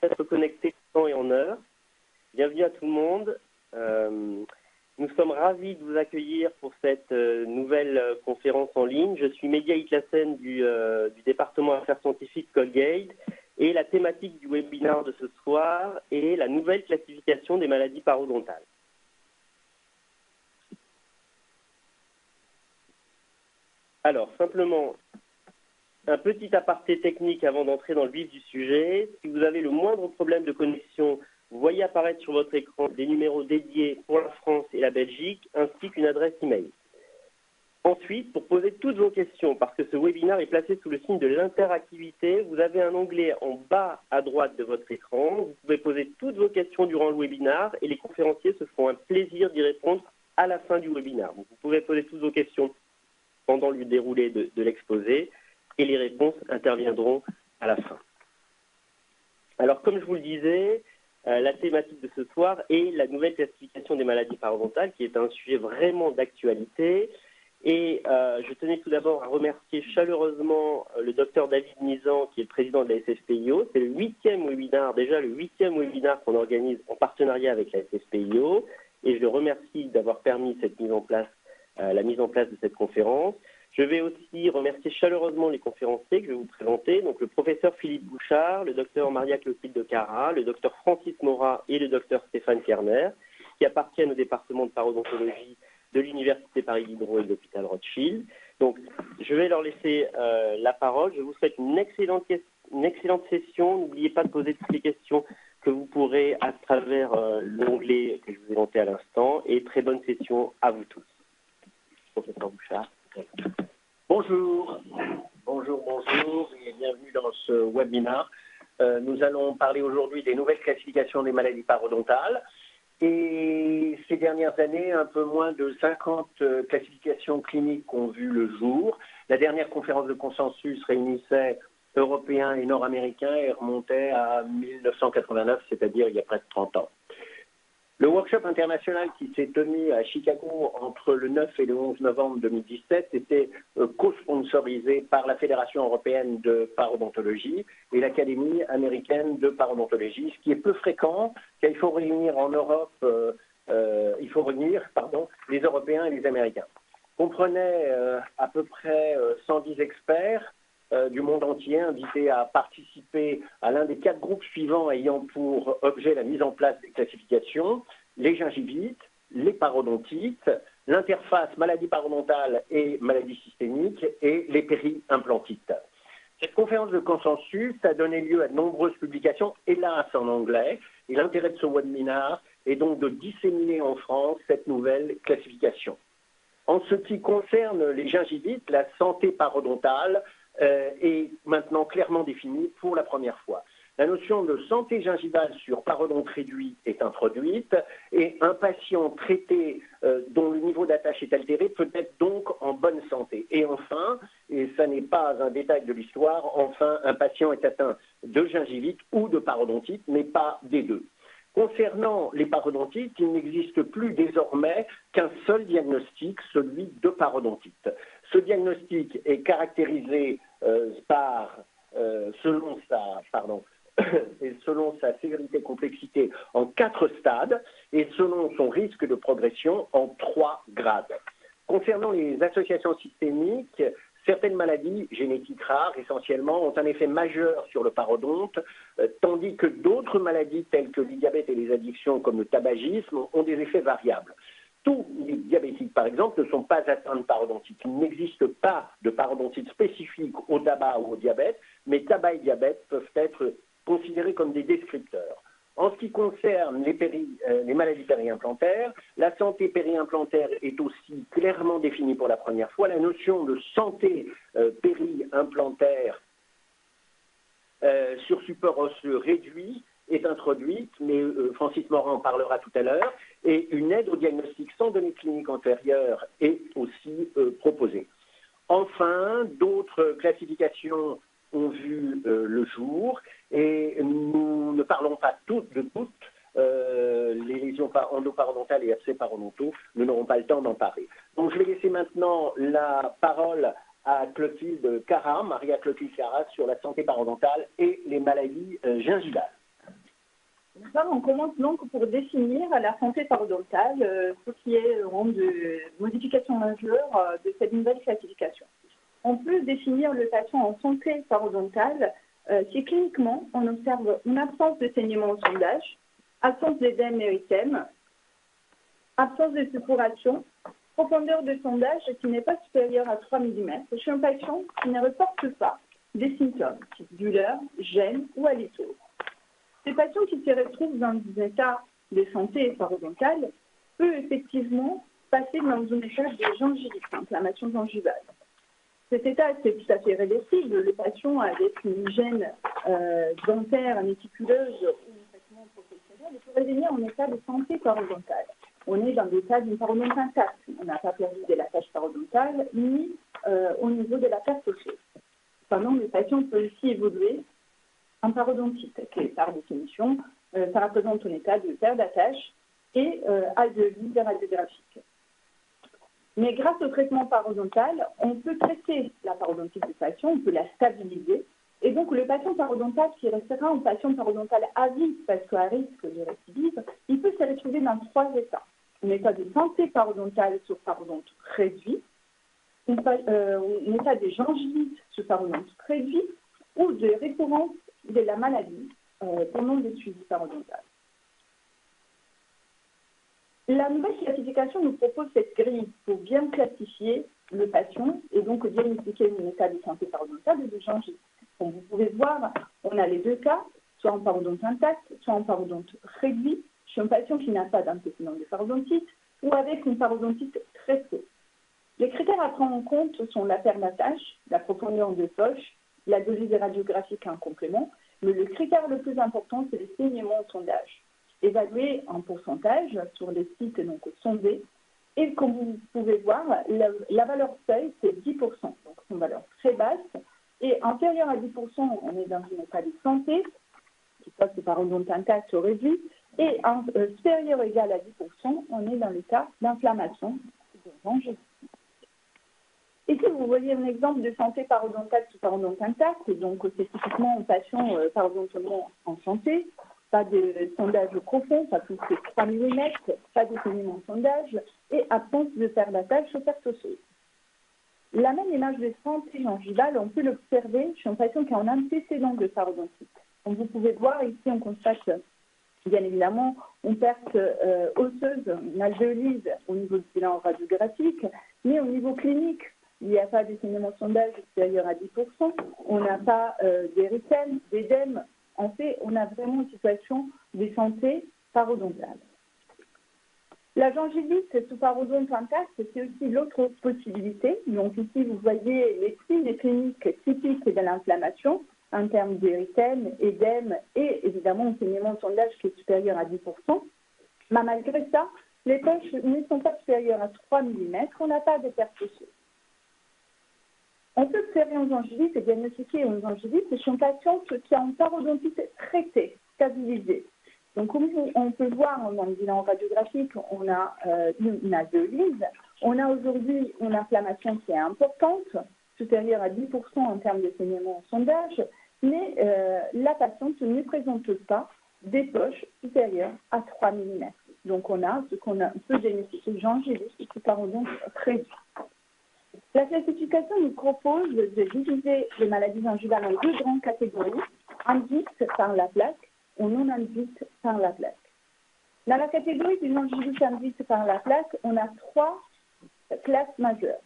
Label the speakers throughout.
Speaker 1: être connectés en temps et en heure. Bienvenue à tout le monde. Nous sommes ravis de vous accueillir pour cette nouvelle conférence en ligne. Je suis Média Itlassen du département Affaires scientifiques Colgate et la thématique du webinaire de ce soir est la nouvelle classification des maladies parodontales. Alors, simplement, un petit aparté technique avant d'entrer dans le vif du sujet. Si vous avez le moindre problème de connexion, vous voyez apparaître sur votre écran des numéros dédiés pour la France et la Belgique, ainsi qu'une adresse email. Ensuite, pour poser toutes vos questions, parce que ce webinaire est placé sous le signe de l'interactivité, vous avez un onglet en bas à droite de votre écran. Vous pouvez poser toutes vos questions durant le webinaire et les conférenciers se feront un plaisir d'y répondre à la fin du webinaire. Donc, vous pouvez poser toutes vos questions pendant le déroulé de l'exposé et les réponses interviendront à la fin. Alors, comme je vous le disais, la thématique de ce soir est la nouvelle classification des maladies parodontales, qui est un sujet vraiment d'actualité. Et je tenais tout d'abord à remercier chaleureusement le docteur David Nizan, qui est le président de la SFPIO. C'est le 8e webinaire, déjà le 8e webinaire qu'on organise en partenariat avec la SFPIO. Et je le remercie d'avoir permis cette mise en place, la mise en place de cette conférence. Je vais aussi remercier chaleureusement les conférenciers que je vais vous présenter, donc le professeur Philippe Bouchard, le docteur Maria-Clotilde Cara, le docteur Francis Morat et le docteur Stéphane Kerner, qui appartiennent au département de parodontologie de l'Université Paris Diderot et de l'hôpital Rothschild. Donc, je vais leur laisser la parole. Je vous souhaite une excellente session. N'oubliez pas de poser toutes les questions que vous pourrez à travers l'onglet que je vous ai monté à l'instant. Et très bonne session à vous tous. Professeur Bouchard.
Speaker 2: Bonjour, et bienvenue dans ce webinaire. Nous allons parler aujourd'hui des nouvelles classifications des maladies parodontales. Et ces dernières années, un peu moins de 50 classifications cliniques ont vu le jour. La dernière conférence de consensus réunissait Européens et Nord-Américains et remontait à 1989, c'est-à-dire il y a près de 30 ans. Le workshop international qui s'est tenu à Chicago entre le 9 et le 11 novembre 2017 était co-sponsorisé par la Fédération européenne de parodontologie et l'Académie américaine de parodontologie, ce qui est peu fréquent, car il faut réunir en Europe, les Européens et les Américains. Comprenait à peu près 110 experts du monde entier invités à participer à l'un des 4 groupes suivants ayant pour objet la mise en place des classifications, les gingivites, les parodontites, l'interface maladie parodontale et maladie systémique et les périimplantites. Cette conférence de consensus a donné lieu à de nombreuses publications, hélas en anglais, et l'intérêt de ce webinaire est donc de disséminer en France cette nouvelle classification. En ce qui concerne les gingivites, la santé parodontale est maintenant clairement définie pour la première fois. La notion de santé gingivale sur parodonte réduit est introduite et un patient traité dont le niveau d'attache est altéré peut être donc en bonne santé. Et enfin, et ça n'est pas un détail de l'histoire, enfin un patient est atteint de gingivite ou de parodontite, mais pas des deux. Concernant les parodontites, il n'existe plus désormais qu'un seul diagnostic, celui de parodontite. Ce diagnostic est caractérisé selon sa sévérité et complexité en 4 stades et selon son risque de progression en 3 grades. Concernant les associations systémiques, certaines maladies génétiques rares, essentiellement, ont un effet majeur sur le parodonte, tandis que d'autres maladies telles que le diabète et les addictions comme le tabagisme ont des effets variables. Tous les diabétiques, par exemple, ne sont pas atteints de parodontite. Il n'existe pas de parodontite spécifique au tabac ou au diabète, mais tabac et diabète peuvent être considérés comme des descripteurs. En ce qui concerne les maladies périimplantaires, la santé périimplantaire est aussi clairement définie pour la première fois. La notion de santé périimplantaire sur support osseux réduit est introduite, mais Francis Morat en parlera tout à l'heure, et une aide au diagnostic sans données cliniques antérieures est aussi proposée. Enfin, d'autres classifications ont vu le jour, et nous ne parlons pas de toutes, les lésions endopparodontales et abcès parodontaux, nous n'aurons pas le temps d'en parler. Donc je vais laisser maintenant la parole à Clotilde Cara, Maria Clotilde Cara, sur la santé parodontale et les maladies gingivales.
Speaker 3: On commence donc pour définir la santé parodontale, ce qui est de modification majeure de cette nouvelle classification. On peut définir le patient en santé parodontale si cliniquement on observe une absence de saignement au sondage, absence d'édème et érythème, absence de suppuration, profondeur de sondage qui n'est pas supérieure à 3 mm chez un patient qui ne reporte pas des symptômes, type douleur, gêne ou halitose. Ces patients qui se retrouvent dans un état de santé parodontale peuvent effectivement passer dans un état de gingivite, inflammation gingivale. Cet état est tout à fait réversible. Le patient avec une hygiène dentaire, méticuleuse ou un traitement professionnel peut revenir en état de santé parodontale. On est dans l'état d'une parodonte intacte. On n'a pas perdu de la cage parodontale ni au niveau de la perte osseuse. Cependant, le patient peut aussi évoluer en parodontite, qui, par définition, ça représente un état de perte d'attache et alvéolite radiographique. Mais grâce au traitement parodontal, on peut traiter la parodontite du patient, on peut la stabiliser. Et donc, le patient parodontal qui restera un patient parodontal à vie, parce qu'à risque de récidive, il peut se retrouver dans 3 états. Un état de santé parodontale sur parodonte réduit, un état de gingivite sur parodonte réduit, ou de récurrence de la maladie pendant des suivis parodontales. La nouvelle classification nous propose cette grille pour bien classifier le patient et donc diagnostiquer un état de santé parodontale et de gingivite. Comme vous pouvez voir, on a les 2 cas, soit en parodonte intacte, soit en parodonte réduit, chez un patient qui n'a pas d'antécédent de parodontite ou avec une parodontite très fausse. Les critères à prendre en compte sont la perte d'attache, la profondeur de poche, la dosise radiographique en complément, mais le critère le plus important, c'est le saignement au sondage, évalué en pourcentage sur les sites donc sondés. Et comme vous pouvez voir, la valeur seuil, c'est 10%, donc c'est une valeur très basse. Et inférieure à 10%, on est dans un état de santé, qui passe par parodonte intacte ou réduit, et supérieur ou égal à 10%, on est dans l'état d'inflammation de gingivite. Ici, vous voyez un exemple de santé parodontale sous parodonte intacte, donc c'est typiquement un patient parodontalement en santé, pas de sondage profond, pas plus que 3 mm, pas de saignement en sondage et absence de perte d'attache aux pertes osseuses. La même image de santé gingivale, on peut l'observer chez un patient qui a un antécédent de parodontite. Comme vous pouvez voir, ici, on constate bien évidemment une perte osseuse, une alvéolise au niveau du bilan radiographique, mais au niveau clinique, il n'y a pas de saignement sondage supérieur à 10%, on n'a pas d'érythème, d'édème. En fait, on a vraiment une situation de santé parodontale. La gingivite sous parodonte intacte, c'est aussi l'autre possibilité. Donc ici, vous voyez les signes cliniques typiques de l'inflammation en termes d'érythème, édème et évidemment un saignement sondage qui est supérieur à 10%. Mais malgré ça, les poches ne sont pas supérieures à 3 mm, on n'a pas de perte osseuse. On peut observer une gingivite et diagnostiquer une gingivite chez un patient qui a une parodontite traitée, stabilisée. Donc, comme on peut voir dans le bilan radiographique, on a une alvéolise. On a aujourd'hui une inflammation qui est importante, supérieure à 10% en termes de saignement en sondage, mais la patiente ne présente pas des poches supérieures à 3 mm. Donc, on a ce qu'on peut diagnostiquer gingivite sous parodonte réduit. La classification nous propose de diviser les maladies gingivales en 2 grandes catégories, induites par la plaque ou non induites par la plaque. Dans la catégorie des gingivite induites par la plaque, on a 3 classes majeures.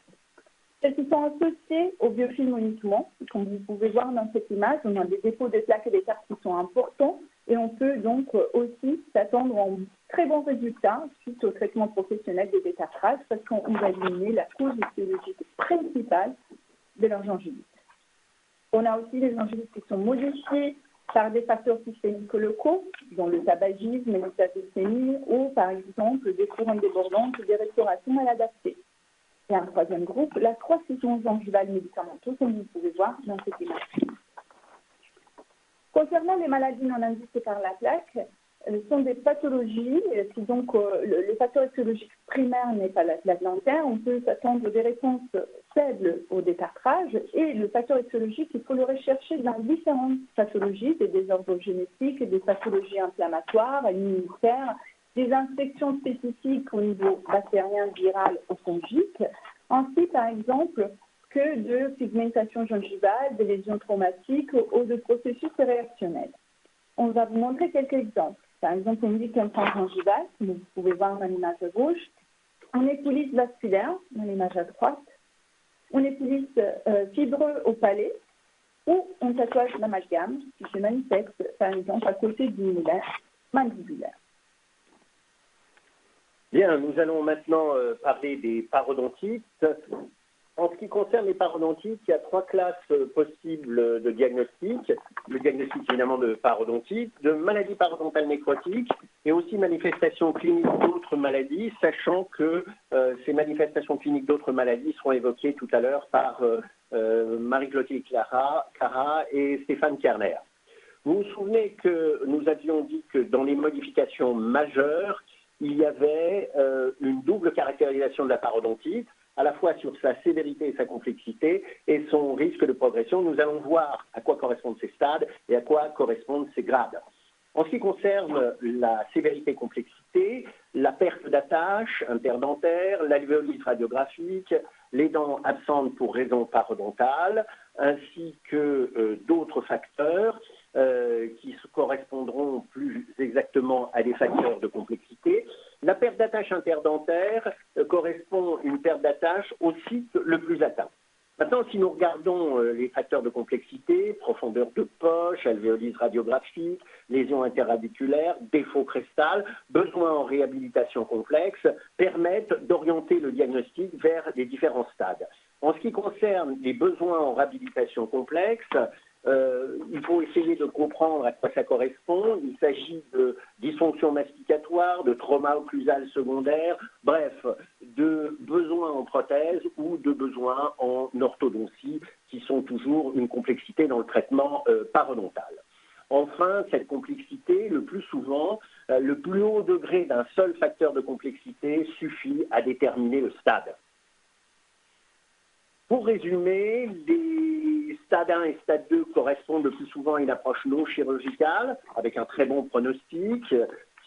Speaker 3: Celles qui sont associées au biofilm uniquement, comme vous pouvez voir dans cette image, on a des dépôts de plaques et d'étapes qui sont importants et on peut donc aussi s'attendre à un très bon résultat suite au traitement professionnel des détartrages parce qu'on va éliminer la cause physiologique principale de leur gingivite. On a aussi des gingivites qui sont modifiées par des facteurs systémiques locaux, dont le tabagisme, l'hyperglycémie ou par exemple des couronnes débordantes ou des restaurations mal adaptées. Et un troisième groupe, la croissance gingivale médicamenteuse, comme vous pouvez voir dans cette image. Concernant les maladies non induites par la plaque, sont des pathologies. Si donc le facteur étiologique primaire n'est pas la plaque dentaire, on peut s'attendre des réponses faibles au détartrage. Et le facteur étiologique, il faut le rechercher dans différentes pathologies, des désordres génétiques, des pathologies inflammatoires, immunitaires, des infections spécifiques au niveau bactérien, viral ou fongique. Ainsi, par exemple, que de pigmentation gingivale, des lésions traumatiques ou de processus réactionnels. On va vous montrer quelques exemples. Par exemple, on dit qu'un point gingival, comme vous pouvez voir dans l'image à gauche, on époulisse vasculaire, dans l'image à droite, on époulisse fibreux au palais, ou un tatouage d'amalgame qui se manifeste, par exemple, à côté du molaire mandibulaire.
Speaker 2: Bien, nous allons maintenant parler des parodontites. En ce qui concerne les parodontites, il y a 3 classes possibles de diagnostic. Le diagnostic évidemment de parodontite, de maladies parodontales nécrotiques et aussi manifestations cliniques d'autres maladies, sachant que ces manifestations cliniques d'autres maladies seront évoquées tout à l'heure par Marie-Clotilde Cara et Stéphane Kerner. Vous vous souvenez que nous avions dit que dans les modifications majeures, il y avait une double caractérisation de la parodontite, à la fois sur sa sévérité et sa complexité et son risque de progression. Nous allons voir à quoi correspondent ces stades et à quoi correspondent ces grades. En ce qui concerne la sévérité et complexité, la perte d'attache interdentaire, l'alvéolite radiographique, les dents absentes pour raison parodontale, ainsi que d'autres facteurs qui correspondront plus exactement à des facteurs de complexité. La perte d'attache interdentaire correspond à une perte d'attache au site le plus atteint. Maintenant, si nous regardons les facteurs de complexité, profondeur de poche, alvéolite radiographique, lésions interradiculaires, défaut crestal, besoins en réhabilitation complexe, permettent d'orienter le diagnostic vers les différents stades. En ce qui concerne les besoins en réhabilitation complexe, il faut essayer de comprendre à quoi ça correspond. Il s'agit de dysfonction masticatoire, de trauma occlusal secondaire, bref, de besoins en prothèse ou de besoins en orthodontie qui sont toujours une complexité dans le traitement parodontal. Enfin, cette complexité, le plus souvent, le plus haut degré d'un seul facteur de complexité suffit à déterminer le stade. Pour résumer, les stade 1 et stade 2 correspondent le plus souvent à une approche non chirurgicale, avec un très bon pronostic,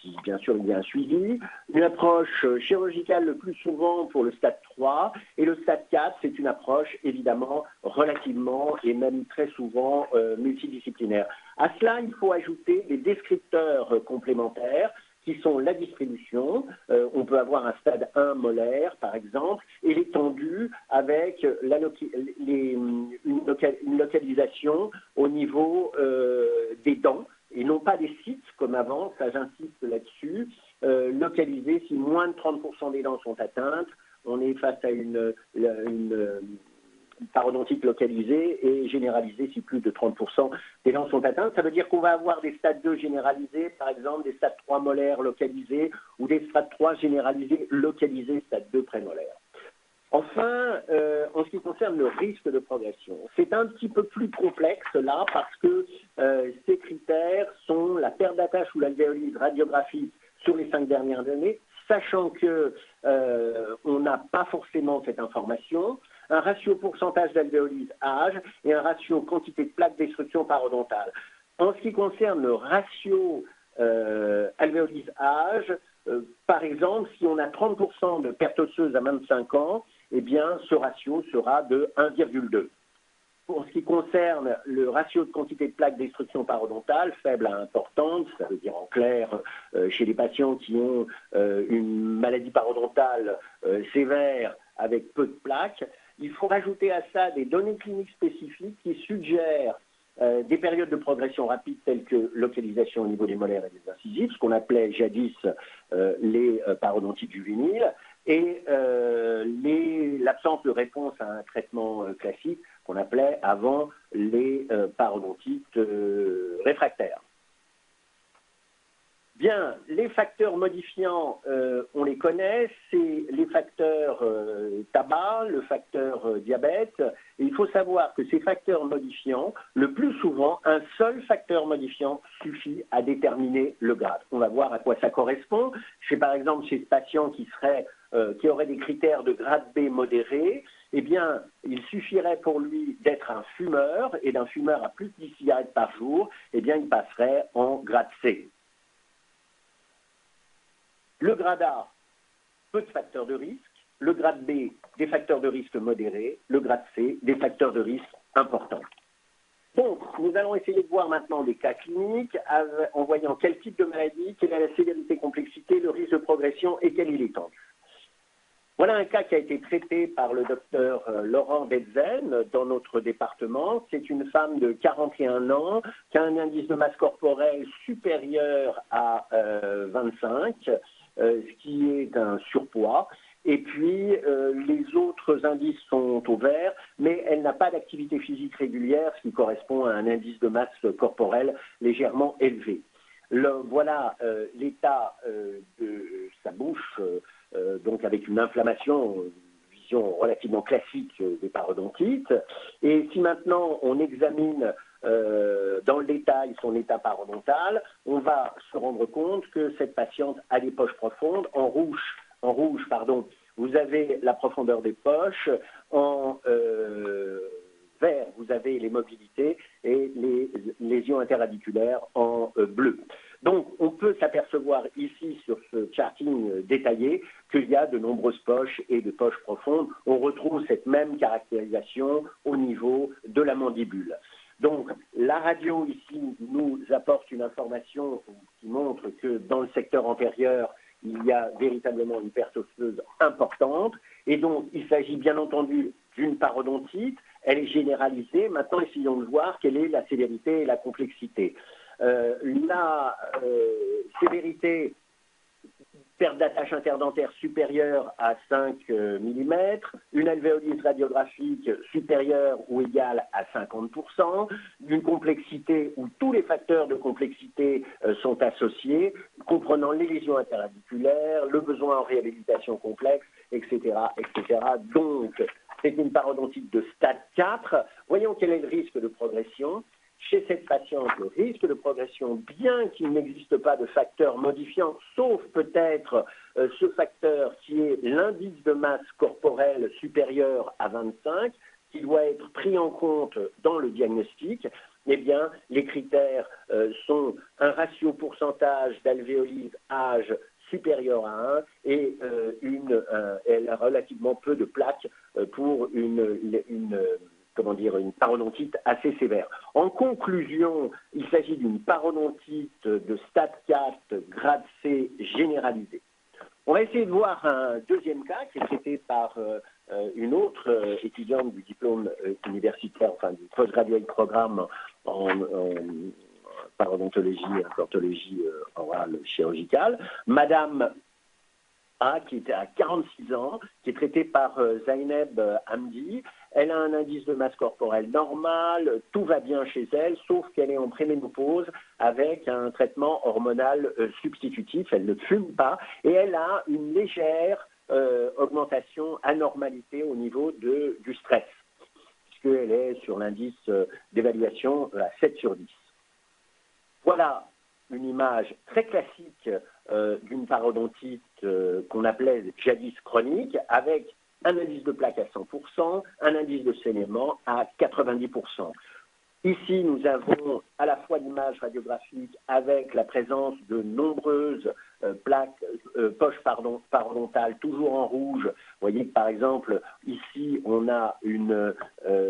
Speaker 2: si bien sûr il y a un suivi. Une approche chirurgicale le plus souvent pour le stade 3, et le stade 4, c'est une approche évidemment relativement et même très souvent multidisciplinaire. À cela, il faut ajouter des descripteurs complémentaires, qui sont la distribution. On peut avoir un stade 1 molaire, par exemple, et l'étendue avec une localisation au niveau des dents, et non pas des sites comme avant, ça j'insiste là-dessus, localisés si moins de 30% des dents sont atteintes. On est face à une parodontite localisée et généralisée si plus de 30% des dents sont atteintes. Ça veut dire qu'on va avoir des stades 2 généralisés, par exemple, des stades 3 molaires localisés ou des stades 3 généralisés localisés, stade 2 prémolaire. Enfin, en ce qui concerne le risque de progression, c'est un petit peu plus complexe là parce que ces critères sont la perte d'attache ou l'alvéolite radiographique sur les 5 dernières années, sachant qu'on n'a pas forcément cette information, un ratio pourcentage d'alvéolite âge et un ratio quantité de plaques destruction parodontale. En ce qui concerne le ratio alvéolite âge, par exemple, si on a 30% de perte osseuse à 25 ans, eh bien, ce ratio sera de 1,2. Pour ce qui concerne le ratio de quantité de plaques destruction parodontale, faible à importante, ça veut dire en clair, chez les patients qui ont une maladie parodontale sévère avec peu de plaques, il faut rajouter à ça des données cliniques spécifiques qui suggèrent des périodes de progression rapide telles que localisation au niveau des molaires et des incisives, ce qu'on appelait jadis les parodontites juvéniles, et l'absence de réponse à un traitement classique qu'on appelait avant les parodontites réfractaires. Bien, les facteurs modifiants, on les connaît, c'est les facteurs tabac, le facteur diabète. Et il faut savoir que ces facteurs modifiants, le plus souvent, un seul facteur modifiant suffit à déterminer le grade. On va voir à quoi ça correspond. Par exemple, chez ce patient qui aurait des critères de grade B modéré, eh bien, il suffirait pour lui d'être un fumeur, et d'un fumeur à plus de 10 cigarettes par jour, eh bien, il passerait en grade C. Le grade A, peu de facteurs de risque. Le grade B, des facteurs de risque modérés. Le grade C, des facteurs de risque importants. Donc, nous allons essayer de voir maintenant des cas cliniques en voyant quel type de maladie, quelle est la sévérité, complexité, le risque de progression et quelle est l'étendue. Voilà un cas qui a été traité par le docteur Laurent Betzen dans notre département. C'est une femme de 41 ans qui a un indice de masse corporelle supérieur à 25, ce qui est un surpoids. Et puis, les autres indices sont au vert, mais elle n'a pas d'activité physique régulière, ce qui correspond à un indice de masse corporelle légèrement élevé. Voilà l'état de sa bouche, donc avec une inflammation, vision relativement classique des parodontites. Et si maintenant on examine dans le détail son état parodontal, on va se rendre compte que cette patiente a des poches profondes. En rouge, vous avez la profondeur des poches. En vert, vous avez les mobilités et les lésions interradiculaires en bleu. Donc, on peut s'apercevoir ici sur ce charting détaillé qu'il y a de nombreuses poches et de poches profondes. On retrouve cette même caractérisation au niveau de la mandibule. Donc, la radio ici nous apporte une information qui montre que dans le secteur antérieur, il y a véritablement une perte osseuse importante. Et donc, il s'agit bien entendu d'une parodontite. Elle est généralisée. Maintenant, essayons de voir quelle est la sévérité et la complexité. La sévérité, perte d'attache interdentaire supérieure à 5 mm, une alvéolyse radiographique supérieure ou égale à 50%, une complexité où tous les facteurs de complexité sont associés, comprenant les lésions interradiculaires, le besoin en réhabilitation complexe, etc., etc. Donc, c'est une parodontite de stade 4. Voyons quel est le risque de progression. Chez cette patiente, le risque de progression, bien qu'il n'existe pas de facteur modifiant, sauf peut-être ce facteur qui est l'indice de masse corporelle supérieur à 25, qui doit être pris en compte dans le diagnostic, eh bien, les critères sont un ratio pourcentage d'alvéolyse âge supérieur à 1 et elle a relativement peu de plaques pour une parodontite assez sévère. En conclusion, il s'agit d'une parodontite de stade 4, grade C généralisée. On va essayer de voir un deuxième cas qui est traité par une autre étudiante du diplôme universitaire, enfin du postgraduate programme en parodontologie et implantologie orale chirurgicale. Madame A, qui était à 46 ans, qui est traitée par Zaineb Hamdi. Elle a un indice de masse corporelle normal, tout va bien chez elle, sauf qu'elle est en préménopause avec un traitement hormonal substitutif. Elle ne fume pas et elle a une légère augmentation, anormalité au niveau du stress, puisqu'elle est sur l'indice d'évaluation à 7 sur 10. Voilà une image très classique d'une parodontite qu'on appelait jadis chronique, avec un indice de plaque à 100%, un indice de saignement à 90%. Ici, nous avons à la fois l'image radiographique avec la présence de nombreuses poches parodontales, toujours en rouge. Vous voyez que, par exemple, ici, on a une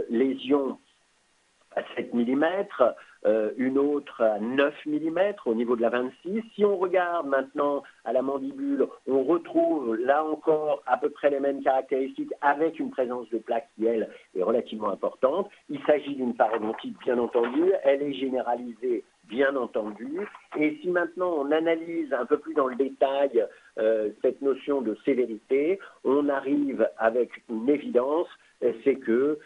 Speaker 2: lésion à 7 mm, une autre à 9 mm au niveau de la 26. Si on regarde maintenant à la mandibule, on retrouve là encore à peu près les mêmes caractéristiques avec une présence de plaque qui, elle, est relativement importante. Il s'agit d'une parodontite, bien entendu. Elle est généralisée, bien entendu. Et si maintenant on analyse un peu plus dans le détail cette notion de sévérité, on arrive avec une évidence c'est que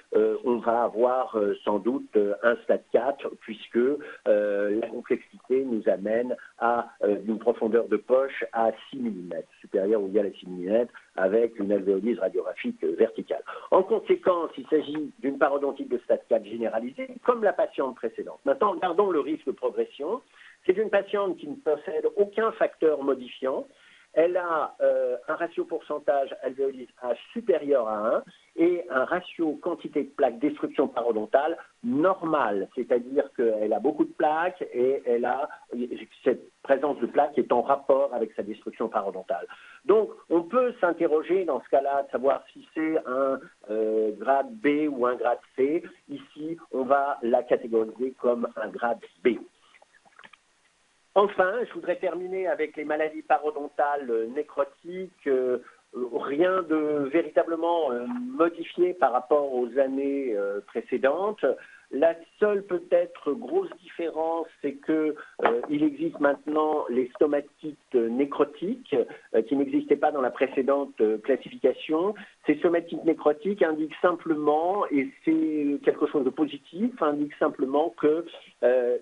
Speaker 2: on va avoir sans doute un stade 4, puisque la complexité nous amène à une profondeur de poche à 6 mm, supérieure ou égale à 6 mm, avec une alvéolyse radiographique verticale. En conséquence, il s'agit d'une parodontite de stade 4 généralisée, comme la patiente précédente. Maintenant, regardons le risque de progression. C'est une patiente qui ne possède aucun facteur modifiant. Elle a un ratio pourcentage alvéolyse H supérieur à 1 et un ratio quantité de plaques destruction parodontale normal, c'est-à-dire qu'elle a beaucoup de plaques et cette présence de plaques est en rapport avec sa destruction parodontale. Donc, on peut s'interroger dans ce cas-là de savoir si c'est un grade B ou un grade C. Ici, on va la catégoriser comme un grade B. Enfin, je voudrais terminer avec les maladies parodontales nécrotiques. Rien de véritablement modifié par rapport aux années précédentes. La seule peut-être grosse différence, c'est que il existe maintenant les stomatites nécrotiques qui n'existaient pas dans la précédente classification. Ces stomatites nécrotiques indiquent simplement, et c'est quelque chose de positif, indiquent simplement que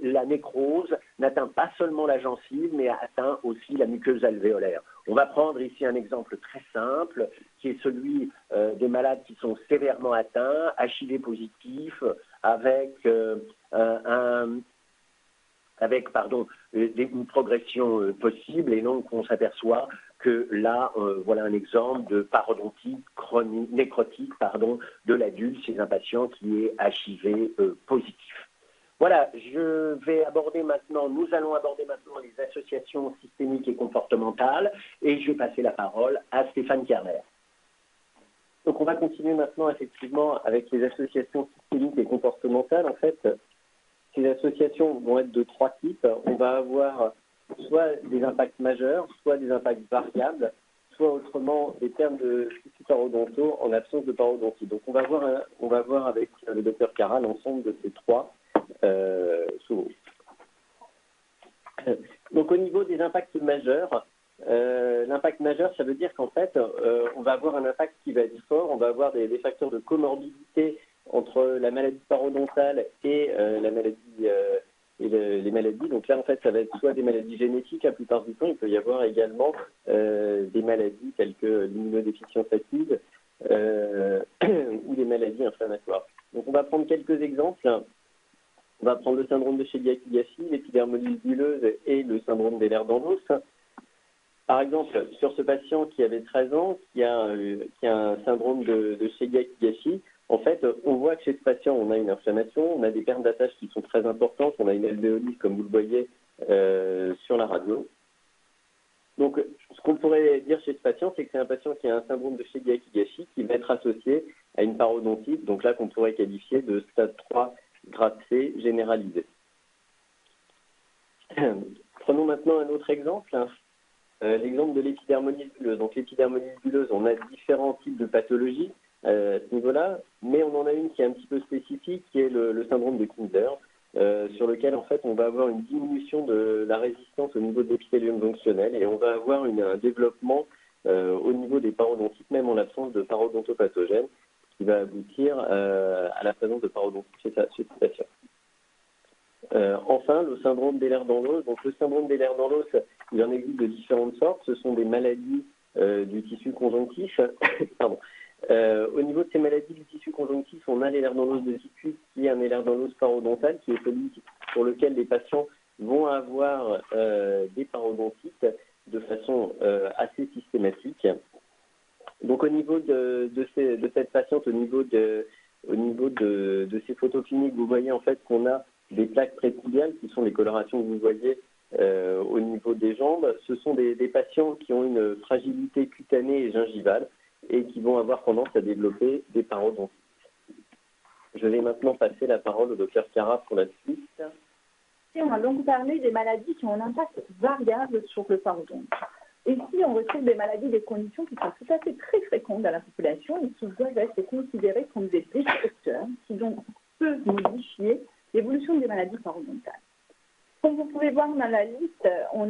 Speaker 2: la nécrose n'atteint pas seulement la gencive, mais atteint aussi la muqueuse alvéolaire. On va prendre ici un exemple très simple, qui est celui des malades qui sont sévèrement atteints, HIV positifs, avec une progression possible, et donc on s'aperçoit que là, voilà un exemple de parodontite chronique, nécrotique de l'adulte chez un patient qui est HIV positif. Voilà, nous allons aborder maintenant les associations systémiques et comportementales, et je vais passer la parole à Stéphane Kerner.
Speaker 4: Donc on va continuer maintenant effectivement avec les associations systémiques et comportementales. En fait, ces associations vont être de trois types. On va avoir soit des impacts majeurs, soit des impacts variables, soit autrement des termes de tissus parodontaux en absence de parodontie. Donc on va voir avec le docteur Cara l'ensemble de ces trois sous-groupes. Donc au niveau des impacts majeurs, l'impact majeur, ça veut dire qu'en fait, on va avoir un impact qui va être fort, on va avoir des facteurs de comorbidité entre la maladie parodontale et les maladies. Donc là, en fait, ça va être soit des maladies génétiques, la plupart du temps, il peut y avoir également des maladies telles que l'immunodéficience active ou des maladies inflammatoires. Donc on va prendre quelques exemples. On va prendre le syndrome de Shigaki-Gashi, l'épidermolyse bulleuse et le syndrome des lèvres dans l'os. Par exemple, sur ce patient qui avait 13 ans, qui a un syndrome de Shigaki-Gashi, en fait, on voit que chez ce patient, on a une inflammation, on a des pertes d'attache qui sont très importantes, on a une alvéolyse, comme vous le voyez sur la radio. Donc, ce qu'on pourrait dire chez ce patient, c'est que c'est un patient qui a un syndrome de Shigaki-Gashi qui va être associé à une parodontite, donc là qu'on pourrait qualifier de stade 3 grade C généralisé. Prenons maintenant un autre exemple. L'exemple de l'épidermolyse bulleuse. Donc l'épidermolyse bulleuse, on a différents types de pathologies à ce niveau-là, mais on en a une qui est un petit peu spécifique, qui est le syndrome de Kinder, sur lequel en fait on va avoir une diminution de la résistance au niveau de l'épithélium fonctionnel et on va avoir un développement au niveau des parodontites, même en l'absence de parodontopathogènes, qui va aboutir à la présence de parodontite chez ce patient. Enfin, le syndrome d'Ehlers dans l'os. Donc, le syndrome d'Ehlers dans l'os, il en existe de différentes sortes. Ce sont des maladies du tissu conjonctif. Pardon. Au niveau de ces maladies du tissu conjonctif, on a l'Ehlers dans l'os de tissu, qui est un Ehlers dans l'os parodontal, qui est celui pour lequel les patients vont avoir des parodontites de façon assez systématique. Donc, au niveau de cette patiente, au niveau de ces photos cliniques, vous voyez en fait qu'on a des plaques prétibiales qui sont les colorations que vous voyez au niveau des jambes. Ce sont des patients qui ont une fragilité cutanée et gingivale et qui vont avoir tendance à développer des parodontites. Je vais maintenant passer la parole au docteur Cara pour la suite.
Speaker 3: Et on a donc parlé des maladies qui ont un impact variable sur le parodonte. Ici, on retrouve des maladies, des conditions qui sont tout à fait très fréquentes dans la population et qui doivent être considérées comme des disrupteurs qui donc peuvent modifier l'évolution des maladies parodontales. Comme vous pouvez voir dans la liste, on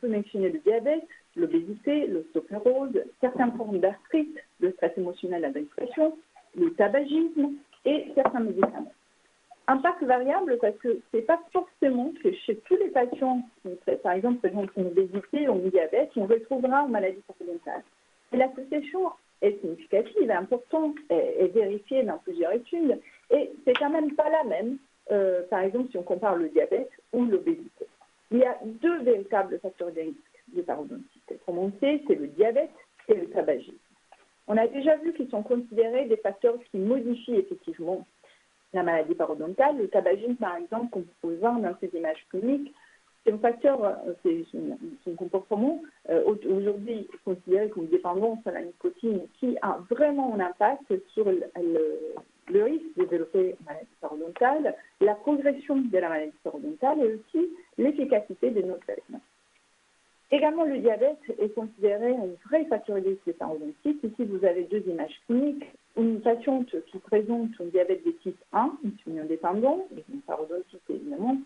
Speaker 3: peut mentionner le diabète, l'obésité, l'ostéoporose, certaines formes d'arthrite, le stress émotionnel, la dépression, le tabagisme et certains médicaments. Impact variable parce que ce n'est pas forcément que chez tous les patients qui, par exemple, présentent une obésité ou un diabète, on retrouvera une maladie parodontale. Et l'association est significative, est importante, est vérifiée dans plusieurs études, et c'est quand même pas la même, par exemple, si on compare le diabète ou l'obésité. Il y a deux véritables facteurs de risque de parodontite. Comme on sait, c'est le diabète et le tabagisme. On a déjà vu qu'ils sont considérés des facteurs qui modifient effectivement la maladie parodontale. Le tabagisme, par exemple, qu'on peut voir dans ces images cliniques, c'est un facteur, c'est son comportement aujourd'hui considéré comme dépendance à la nicotine qui a vraiment un impact sur le risque de développer une maladie parodontale, la progression de la maladie parodontale et aussi l'efficacité de nos traitements. Également, le diabète est considéré un vrai facteur de risque de parodontite. Ici, vous avez deux images cliniques. Une patiente qui présente un diabète de type 1, insulino-dépendant, une parodontite évidemment,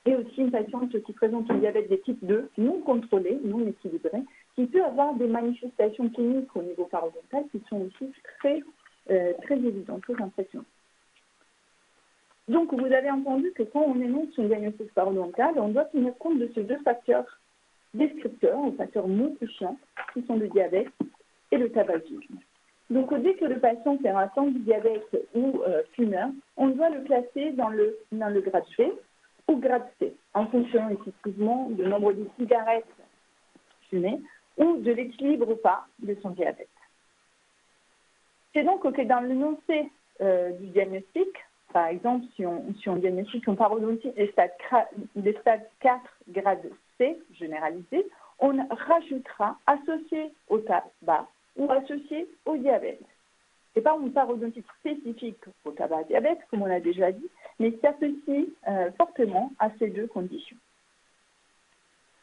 Speaker 3: et aussi une patiente qui présente un diabète de type 2, non contrôlé, non équilibré, qui peut avoir des manifestations cliniques au niveau parodontal qui sont aussi très évidentes, très impressionnantes. Donc, vous avez entendu que quand on énonce un diagnostic parodontal, on doit tenir compte de ces deux facteurs descripteurs, les facteurs modifiants, qui sont le diabète et le tabagisme. Donc, dès que le patient fait un atteint du diabète ou fumeur, on doit le classer dans le grade B ou grade C, en fonction effectivement du nombre de cigarettes fumées ou de l'équilibre ou pas de son diabète. C'est donc que dans l'énoncé du diagnostic, par exemple, si on diagnostique une parodontite des stades 4 grade C généralisé, on rajoutera associé au tabac ou associé au diabète. Ce n'est pas une parodontite spécifique au tabac-diabète, comme on l'a déjà dit, mais s'associe fortement à ces deux conditions.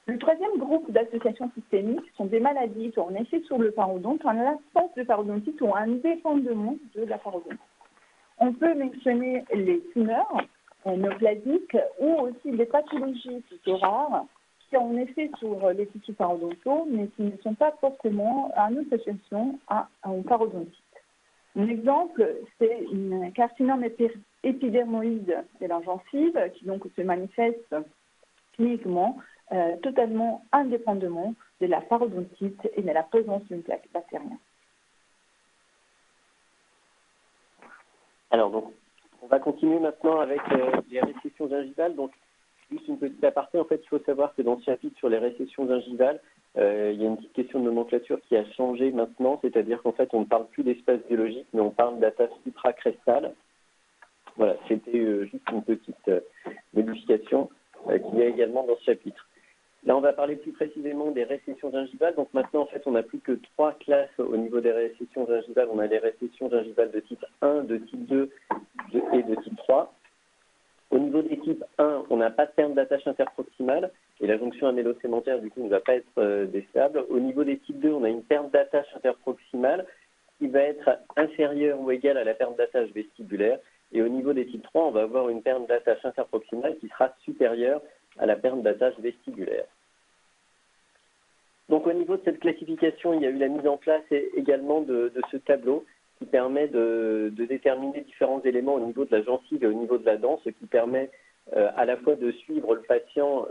Speaker 3: Le troisième groupe d'associations systémiques sont des maladies qui ont un effet sur le parodonte en l'absence de parodontite ou indépendamment de la parodontite. On peut mentionner les tumeurs néoplasiques ou aussi des pathologies plutôt rares qui ont un effet sur les tissus parodontaux, mais qui ne sont pas forcément en association à une parodontite. Un exemple, c'est un carcinome épidermoïde de la gencive qui donc se manifeste cliniquement totalement indépendamment de la parodontite et de la présence d'une plaque bactérienne.
Speaker 4: Alors, donc, on va continuer maintenant avec les récessions gingivales. Donc, juste une petite aparté, en fait, il faut savoir que dans ce chapitre sur les récessions gingivales, il y a une petite question de nomenclature qui a changé maintenant, c'est-à-dire qu'en fait, on ne parle plus d'espace biologique, mais on parle d'attache supracrestale. Voilà, c'était juste une petite modification qu'il y a également dans ce chapitre. Là, on va parler plus précisément des récessions gingivales. Donc maintenant, en fait, on n'a plus que 3 classes au niveau des récessions gingivales. On a les récessions gingivales de type 1, de type 2 et de type 3. Au niveau des types 1, on n'a pas de terme d'attache interproximale et la jonction amélo-sémentaire, du coup, ne va pas être déstable. Au niveau des types 2, on a une terme d'attache interproximale qui va être inférieure ou égale à la terme d'attache vestibulaire. Et au niveau des types 3, on va avoir une terme d'attache interproximale qui sera supérieure à la terme d'attache vestibulaire. Donc au niveau de cette classification, il y a eu la mise en place également de ce tableau qui permet de déterminer différents éléments au niveau de la gencive et au niveau de la dent, ce qui permet à la fois de suivre le patient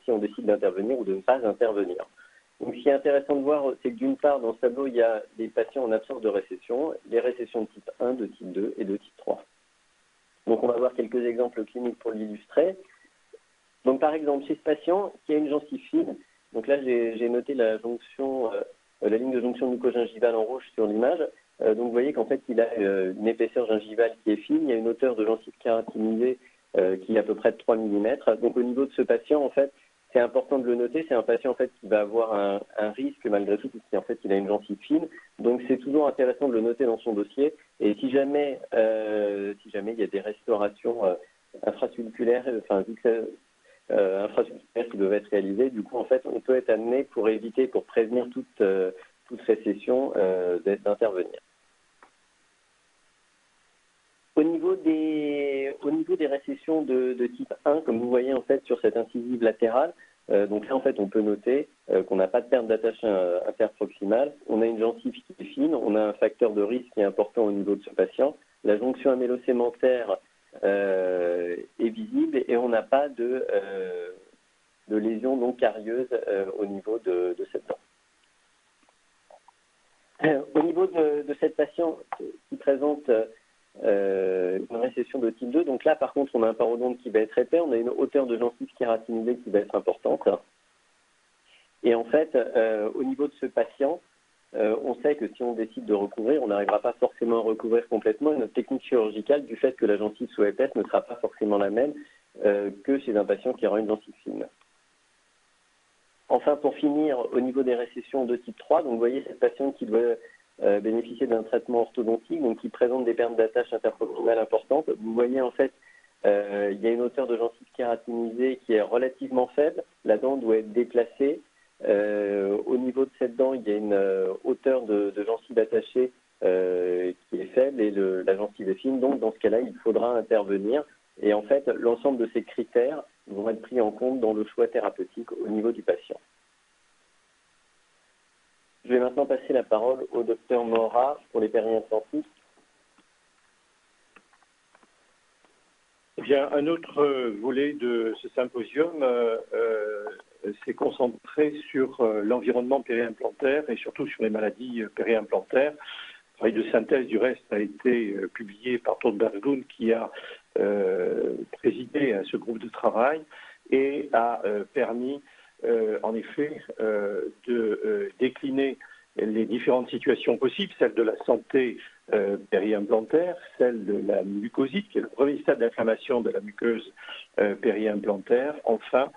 Speaker 4: si on décide d'intervenir ou de ne pas intervenir. Donc ce qui est intéressant de voir, c'est que d'une part, dans ce tableau, il y a des patients en absence de récession, les récessions de type 1, de type 2 et de type 3. Donc on va voir quelques exemples cliniques pour l'illustrer. Donc par exemple, chez ce patient qui a une gencive fine, donc là j'ai noté la jonction, la ligne de jonction mucogingivale en rouge sur l'image. Donc vous voyez qu'en fait il a une épaisseur gingivale qui est fine, il y a une hauteur de gencive kératinisée qui est à peu près de 3 mm. Donc au niveau de ce patient, en fait, c'est important de le noter, c'est un patient en fait qui va avoir un risque malgré tout, puisqu'en fait il a une gencive fine. Donc c'est toujours intéressant de le noter dans son dossier. Et si jamais il y a des restaurations infracirculaires, infracirculaires qui doivent être réalisées, du coup en fait on peut être amené pour éviter, pour prévenir toute récession d'intervenir. Au niveau des récessions de type 1, comme vous voyez en fait sur cette incisive latérale, Donc là, en fait, on peut noter qu'on n'a pas de perte d'attache interproximale, on a une gencive qui est fine, on a un facteur de risque qui est important au niveau de ce patient, la jonction amélocémentaire est visible et on n'a pas de lésion non carieuse au niveau de cette dent. Au niveau de cette patiente qui présente une récession de type 2, donc là par contre on a un parodonte qui va être épais, on a une hauteur de gencive kératinisée qui va être importante. Et en fait, au niveau de ce patient, on sait que si on décide de recouvrir, on n'arrivera pas forcément à recouvrir complètement. Et notre technique chirurgicale, du fait que la gencive soit épaisse, ne sera pas forcément la même que chez un patient qui aura une gencive fine. Enfin, pour finir, au niveau des récessions de type 3, donc vous voyez cette patiente qui doit bénéficier d'un traitement orthodontique, donc qui présente des pertes d'attache interproximales importantes. Vous voyez en fait, il y a une hauteur de gencive kératinisée qui est relativement faible. La dent doit être déplacée. Au niveau de cette dent, il y a une hauteur de gencive attachée qui est faible et la gencive est fine. Donc, dans ce cas-là, il faudra intervenir. Et en fait, l'ensemble de ces critères vont être pris en compte dans le choix thérapeutique au niveau du patient. Je vais maintenant passer la parole au docteur Mora pour les périimplantiques.
Speaker 5: Eh bien, un autre volet de ce symposium s'est concentré sur l'environnement périimplantaire et surtout sur les maladies périimplantaires. Le travail de synthèse, du reste, a été publié par Todd Berglund, qui a présidé à ce groupe de travail et a permis, en effet, de décliner les différentes situations possibles, celle de la santé périimplantaire, celle de la mucosite, qui est le premier stade d'inflammation de la muqueuse périimplantaire, enfin,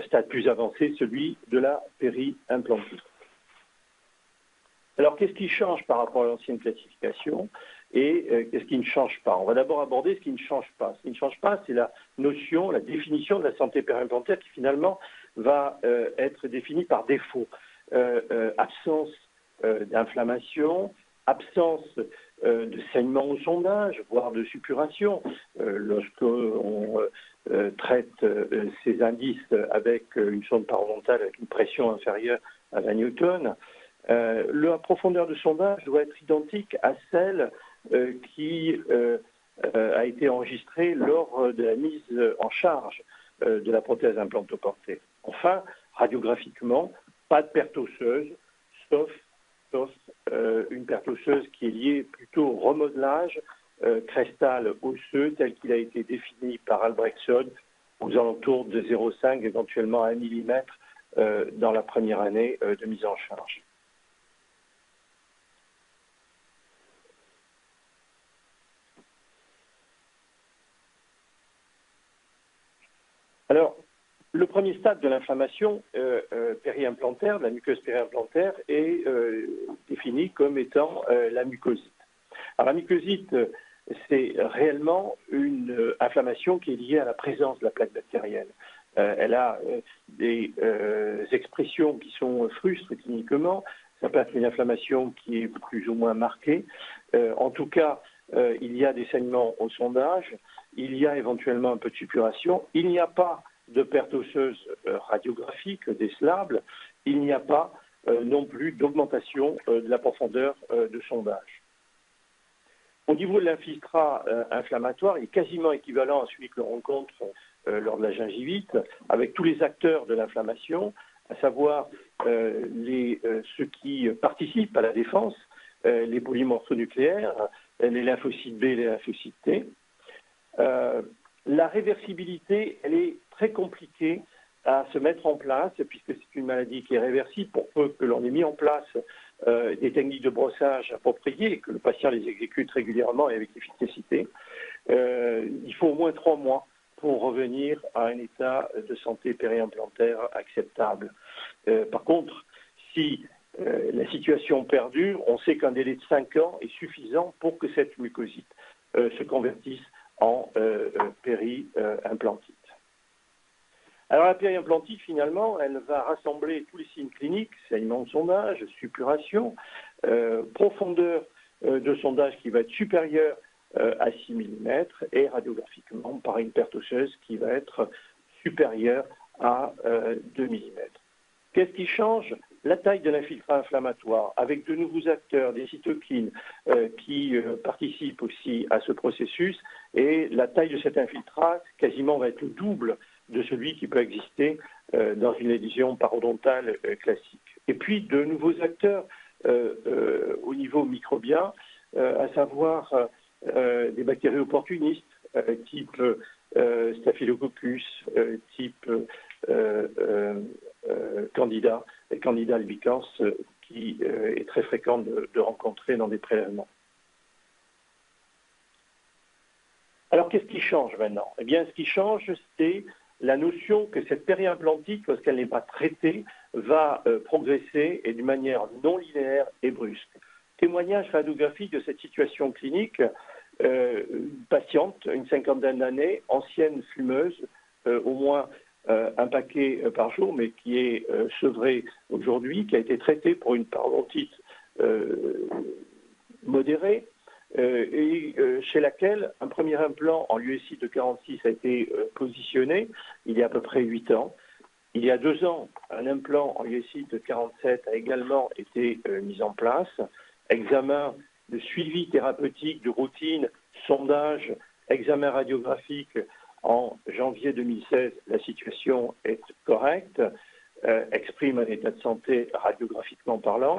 Speaker 5: stade plus avancé, celui de la périimplantique. Alors, qu'est-ce qui change par rapport à l'ancienne classification et qu'est-ce qui ne change pas? On va d'abord aborder ce qui ne change pas. Ce qui ne change pas, c'est la notion, la définition de la santé périimplantaire qui finalement va être définie par défaut. Absence d'inflammation, absence de saignement au sondage, voire de suppuration. Lorsqu'on traite ces indices avec une sonde parodontale avec une pression inférieure à 20 newtons, la profondeur de sondage doit être identique à celle qui a été enregistrée lors de la mise en charge de la prothèse implantoportée. Enfin, radiographiquement, pas de perte osseuse, sauf une perte osseuse qui est liée plutôt au remodelage crestal osseux tel qu'il a été défini par Albrechtson aux alentours de 0,5 éventuellement 1 mm dans la première année de mise en charge. Alors, le premier stade de l'inflammation périimplantaire, de la muqueuse périimplantaire, est défini comme étant la mucosite. Alors, la mucosite, c'est réellement une inflammation qui est liée à la présence de la plaque bactérienne. Elle a des expressions qui sont frustres cliniquement. Ça peut être une inflammation qui est plus ou moins marquée. En tout cas, il y a des saignements au sondage, il y a éventuellement un peu de suppuration, il n'y a pas de perte osseuse radiographique décelable, il n'y a pas non plus d'augmentation de la profondeur de sondage. Au niveau de l'infiltrat inflammatoire, il est quasiment équivalent à celui que l'on rencontre lors de la gingivite, avec tous les acteurs de l'inflammation, à savoir ceux qui participent à la défense, les polymorphonucléaires, les lymphocytes B et les lymphocytes T. La réversibilité, elle est très compliquée à se mettre en place, puisque c'est une maladie qui est réversible pour peu que l'on ait mis en place des techniques de brossage appropriées et que le patient les exécute régulièrement et avec efficacité. Il faut au moins 3 mois pour revenir à un état de santé périimplantaire acceptable. Par contre, si la situation perdure, on sait qu'un délai de 5 ans est suffisant pour que cette mucosite se convertisse en périimplantite. Alors la périimplantite, finalement, elle va rassembler tous les signes cliniques, saignement de sondage, suppuration, profondeur de sondage qui va être supérieure à 6 mm et radiographiquement par une perte osseuse qui va être supérieure à 2 mm. Qu'est-ce qui change? La taille de l'infiltrat inflammatoire, avec de nouveaux acteurs, des cytokines qui participent aussi à ce processus, et la taille de cet infiltrat quasiment va être le double de celui qui peut exister dans une lésion parodontale classique. Et puis de nouveaux acteurs au niveau microbien, à savoir des bactéries opportunistes, type Staphylococcus, type Candida albicans, qui est très fréquent de rencontrer dans des prélèvements. Alors, qu'est-ce qui change maintenant? Eh bien, ce qui change, c'est la notion que cette périimplantite, lorsqu'elle n'est pas traitée, va progresser et d'une manière non linéaire et brusque. Témoignage radiographique de cette situation clinique, une patiente, une cinquantaine d'années, ancienne fumeuse, au moins un paquet par jour, mais qui est sevrée aujourd'hui, qui a été traitée pour une parodontite modérée, et chez laquelle un premier implant en USI de 46 a été positionné il y a à peu près 8 ans. Il y a 2 ans, un implant en USI de 47 a également été mis en place. Examen de suivi thérapeutique, de routine, sondage, examen radiographique. En janvier 2016, la situation est correcte, exprime un état de santé radiographiquement parlant.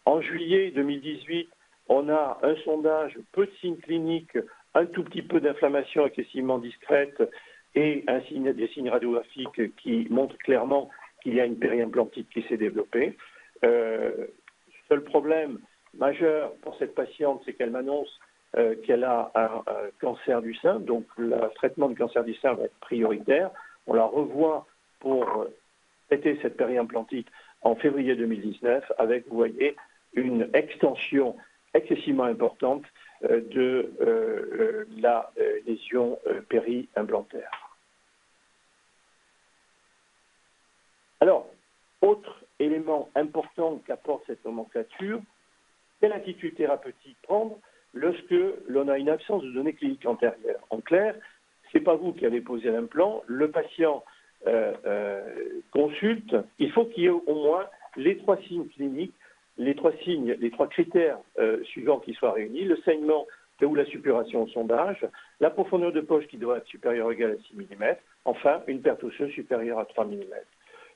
Speaker 5: En juillet 2018, on a un sondage, peu de signes cliniques, un tout petit peu d'inflammation excessivement discrète et des signes radiographiques qui montrent clairement qu'il y a une périimplantite qui s'est développée. Seul problème majeur pour cette patiente, c'est qu'elle m'annonce qu'elle a un cancer du sein, donc le traitement du cancer du sein va être prioritaire. On la revoit pour traiter cette périimplantite en février 2019 avec, vous voyez, une extension excessivement importante de la lésion périimplantaire. Alors, autre élément important qu'apporte cette nomenclature, quelle attitude thérapeutique prendre lorsque l'on a une absence de données cliniques antérieures? En clair, ce n'est pas vous qui avez posé l'implant, le patient consulte, il faut qu'il y ait au moins les 3 signes cliniques, les 3 critères suivants qui soient réunis, le saignement ou la suppuration au sondage, la profondeur de poche qui doit être supérieure ou égale à 6 mm, enfin une perte osseuse supérieure à 3 mm.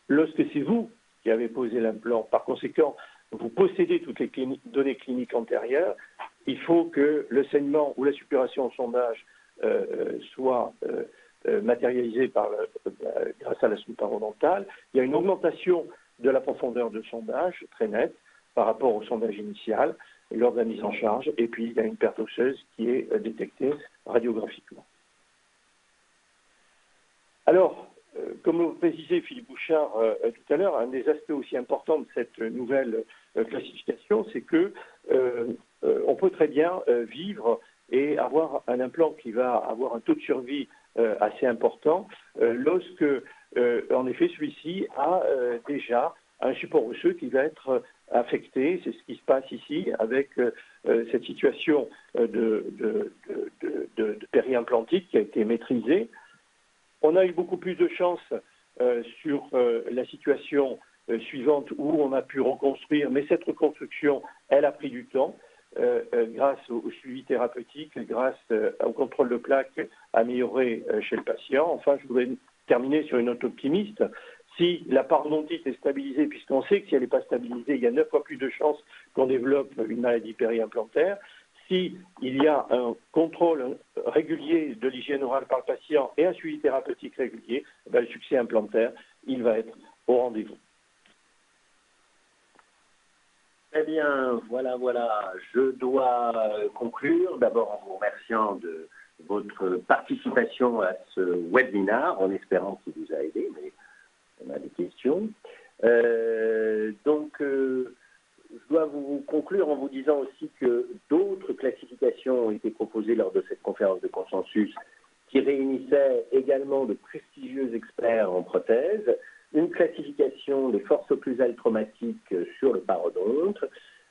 Speaker 5: Lorsque c'est vous qui avez posé l'implant, par conséquent, vous possédez toutes les données cliniques antérieures, il faut que le saignement ou la suppuration au sondage soit matérialisé grâce à la soupe parodontale. Il y a une augmentation de la profondeur de sondage très nette par rapport au sondage initial lors de la mise en charge, et puis il y a une perte osseuse qui est détectée radiographiquement. Alors, comme le précisait Philippe Bouchard tout à l'heure, un des aspects aussi importants de cette nouvelle classification, c'est que on peut très bien vivre et avoir un implant qui va avoir un taux de survie assez important lorsque, en effet, celui-ci a déjà un support osseux qui va être affecté. C'est ce qui se passe ici avec cette situation de périimplantite qui a été maîtrisée. On a eu beaucoup plus de chance sur la situation suivante où on a pu reconstruire, mais cette reconstruction, elle a pris du temps grâce au suivi thérapeutique, grâce au contrôle de plaques amélioré chez le patient. Enfin, je voudrais terminer sur une note optimiste. Si la parodontite est stabilisée, puisqu'on sait que si elle n'est pas stabilisée, il y a 9 fois plus de chances qu'on développe une maladie périimplantaire. S'il y a un contrôle régulier de l'hygiène orale par le patient et un suivi thérapeutique régulier, le succès implantaire, il va être au rendez-vous.
Speaker 2: Eh bien, voilà, je dois conclure, d'abord en vous remerciant de votre participation à ce webinaire, en espérant qu'il vous a aidé, mais on a des questions. Je dois vous conclure en vous disant aussi que d'autres classifications ont été proposées lors de cette conférence de consensus qui réunissait également de prestigieux experts en prothèses, une classification des forces occlusales traumatiques sur le parodonte,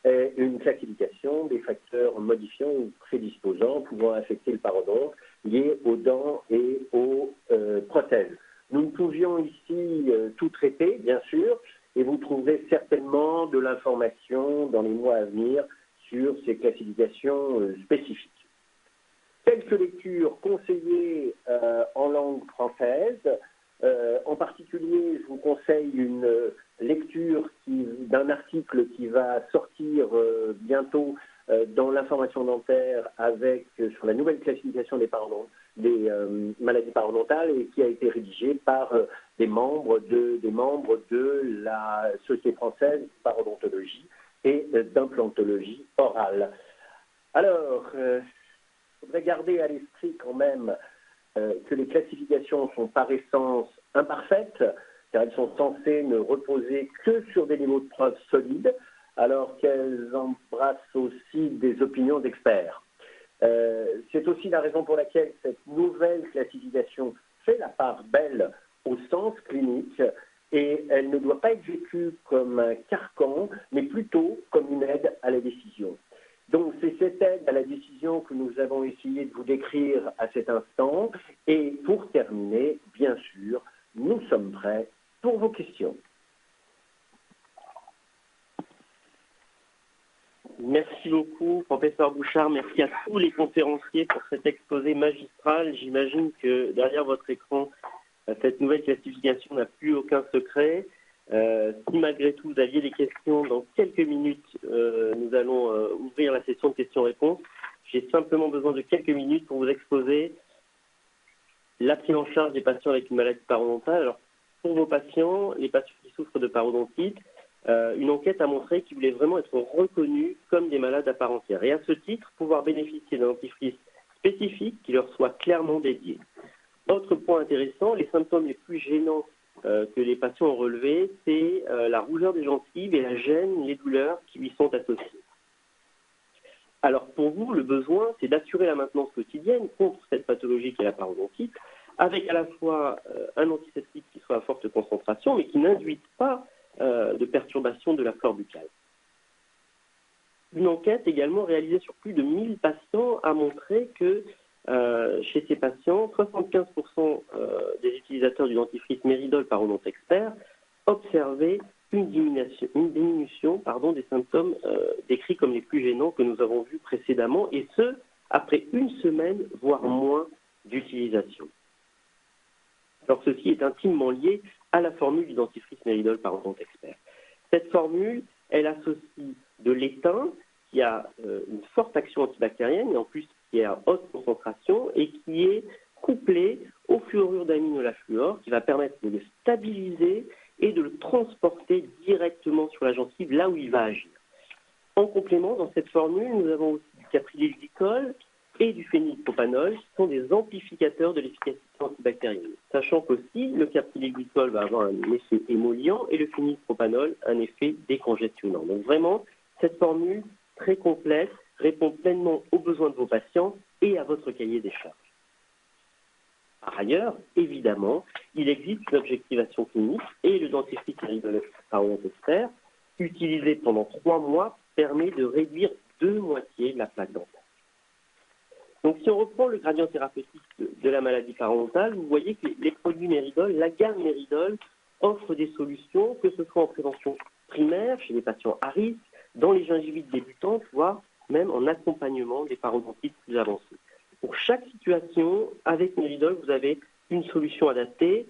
Speaker 2: et une classification des facteurs modifiants ou prédisposants pouvant affecter le parodonte liés aux dents et aux prothèses. Nous ne pouvons pouvions ici tout traiter, bien sûr, et vous trouverez certainement de l'information dans les mois à venir sur ces classifications spécifiques. Quelques lectures conseillées en langue française. En particulier, je vous conseille une lecture d'un article qui va sortir bientôt dans l'information dentaire sur la nouvelle classification des maladies parodontales et qui a été rédigé par des membres de la Société française de parodontologie et d'implantologie orale. Alors, il faudrait garder à l'esprit quand même que les classifications sont par essence imparfaites, car elles sont censées ne reposer que sur des niveaux de preuve solides, alors qu'elles embrassent aussi des opinions d'experts. C'est aussi la raison pour laquelle cette nouvelle classification fait la part belle au sens clinique, et elle ne doit pas être vécue comme un carcan, mais plutôt comme une aide à la décision. Donc, c'est cette aide à la décision que nous avons essayé de vous décrire à cet instant. Et pour terminer, bien sûr, nous sommes prêts pour vos questions.
Speaker 1: Merci beaucoup, professeur Bouchard. Merci à tous les conférenciers pour cet exposé magistral. J'imagine que derrière votre écran, cette nouvelle classification n'a plus aucun secret. Si malgré tout vous aviez des questions, dans quelques minutes, nous allons ouvrir la session de questions-réponses. J'ai simplement besoin de quelques minutes pour vous exposer la prise en charge des patients avec une maladie parodontale. Alors, pour vos patients, les patients qui souffrent de parodontite, une enquête a montré qu'ils voulaient vraiment être reconnus comme des malades à part entière. Et à ce titre, pouvoir bénéficier d'un dentifrice spécifique qui leur soit clairement dédié. Autre point intéressant, les symptômes les plus gênants que les patients ont relevés, c'est la rougeur des gencives et la gêne, les douleurs qui lui sont associées. Alors pour vous, le besoin, c'est d'assurer la maintenance quotidienne contre cette pathologie qui est la parodontite, avec à la fois un antiseptique qui soit à forte concentration, mais qui n'induise pas de perturbation de la flore buccale. Une enquête également réalisée sur plus de 1000 patients a montré que chez ces patients, 75% des utilisateurs du dentifrice Meridol Parodont Expert observaient une diminution des symptômes décrits comme les plus gênants que nous avons vus précédemment, et ce, après une semaine, voire moins d'utilisation. Alors ceci est intimement lié à la formule du dentifrice Meridol Parodont Expert. Cette formule, elle associe de l'étain, qui a une forte action antibactérienne, et en plus qui est à haute concentration, et qui est couplé au fluorure d'aminola-fluor, qui va permettre de le stabiliser et de le transporter directement sur la gencive, là où il va agir. En complément, dans cette formule, nous avons aussi du caprylyl-glycol et du phénylpropanol, qui sont des amplificateurs de l'efficacité antibactérienne. Sachant qu'aussi, le caprylyl-glycol va avoir un effet émollient et le phénylpropanol un effet décongestionnant. Donc vraiment, cette formule très complète répond pleinement aux besoins de vos patients et à votre cahier des charges. Par ailleurs, évidemment, il existe une objectivation clinique et le dentifrice Meridol Parodont Expert, utilisé pendant 3 mois, permet de réduire de moitié la plaque dentaire. Donc, si on reprend le gradient thérapeutique de la maladie parodontale, vous voyez que les produits Meridol, la gamme Meridol, offre des solutions, que ce soit en prévention primaire, chez les patients à risque, dans les gingivites débutantes, voire même en accompagnement des parodontites plus avancées. Pour chaque situation, avec Meridol, vous avez une solution adaptée.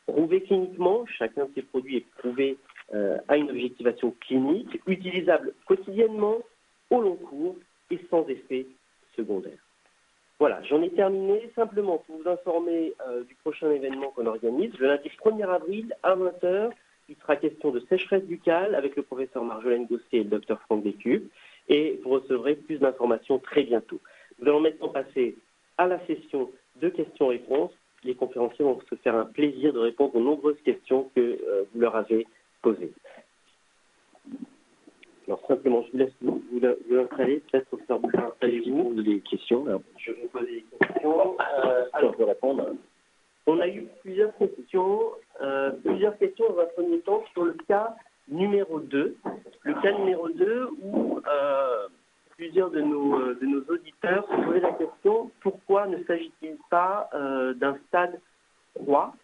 Speaker 1: Prouvé cliniquement, chacun de ces produits est prouvé à une objectivation clinique, utilisable quotidiennement, au long cours et sans effet secondaire. Voilà, j'en ai terminé. Simplement pour vous informer du prochain événement qu'on organise, le lundi 1er avril à 20h, il sera question de sécheresse buccale avec le professeur Marjolaine Gosset et le docteur Franck Bécu, et vous recevrez plus d'informations très bientôt. Nous allons maintenant passer à la session de questions-réponses. Les conférenciers vont se faire un plaisir de répondre aux nombreuses questions que vous leur avez posées. Alors simplement, je vous laisse vous installer, peut-être professeur Bouchard, installez-vous.
Speaker 2: Des questions. Là.
Speaker 1: Je vais vous poser des questions.
Speaker 2: Alors, je peux répondre.
Speaker 1: On a eu plusieurs questions dans un premier temps sur le cas numéro 2. Le cas numéro 2 où plusieurs de nos auditeurs se posaient la question pourquoi ne s'agit-il pas d'un stade 3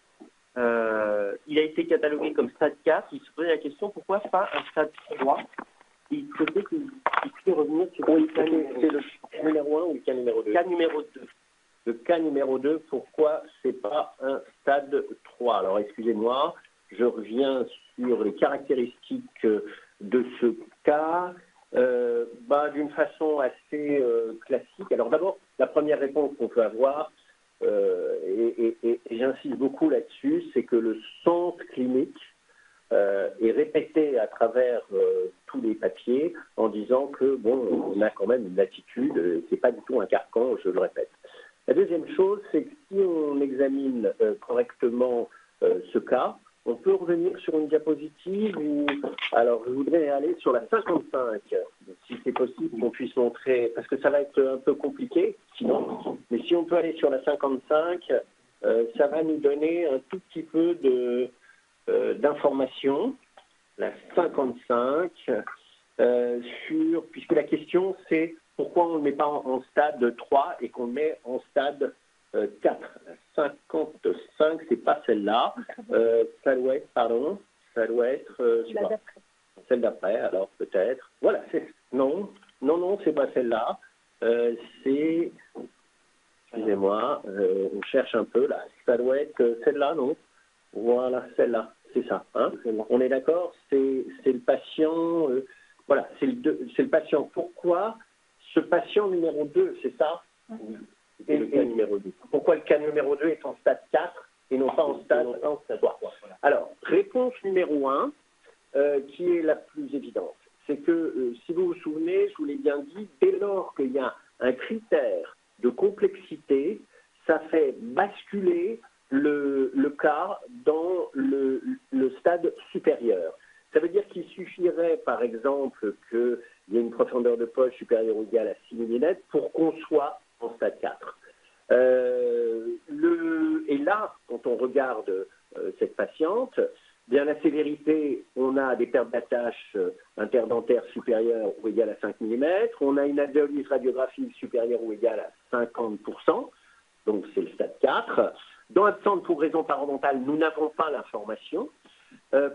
Speaker 1: il a été catalogué comme stade 4. Il se posait la question pourquoi pas un stade 3. Il souhaitait qu'il puisse revenir sur
Speaker 2: oui, c'est le cas numéro 1 ou le cas numéro 2
Speaker 1: cas numéro 2.
Speaker 2: Le cas numéro 2, pourquoi c'est pas un stade 3? Alors, excusez-moi, je reviens sur les caractéristiques de ce cas d'une façon assez classique. Alors d'abord, la première réponse qu'on peut avoir, et j'insiste beaucoup là-dessus, c'est que le sens clinique est répété à travers tous les papiers en disant que, bon, on a quand même une latitude, c'est pas du tout un carcan, je le répète. La deuxième chose, c'est que si on examine correctement ce cas, on peut revenir sur une diapositive où, alors je voudrais aller sur la 55, si c'est possible qu'on puisse montrer, parce que ça va être un peu compliqué sinon, mais si on peut aller sur la 55, ça va nous donner un tout petit peu d'informations, la 55, puisque la question c'est pourquoi on ne met pas en stade 3 et qu'on le met en stade 4. La 55, c'est pas celle-là. Ça doit être celle d'après, alors peut-être. Voilà, non, c'est pas celle-là. C'est, excusez-moi, on cherche un peu là. Ça doit être celle-là, non? Voilà, celle-là, c'est ça. Hein, on est d'accord? C'est le patient. Voilà, c'est le patient. Pourquoi ce patient numéro 2, c'est ça?
Speaker 4: Et le cas numéro 2.
Speaker 2: Pourquoi le cas numéro 2 est en stade 4 et non pas en stade 3? Alors, réponse numéro 1, qui est la plus évidente, c'est que, si vous vous souvenez, je vous l'ai bien dit, dès lors qu'il y a un critère de complexité, ça fait basculer le cas dans le stade supérieur. Ça veut dire qu'il suffirait, par exemple, qu'il y ait une profondeur de poche supérieure ou égale à 6 mm pour qu'on soit en stade 4. Et là, quand on regarde cette patiente, bien la sévérité, on a des pertes d'attache interdentaires supérieures ou égales à 5 mm, on a une alvéolyse radiographique supérieure ou égale à 50%, donc c'est le stade 4. Dans l'absence pour raison parodontale, nous n'avons pas l'information.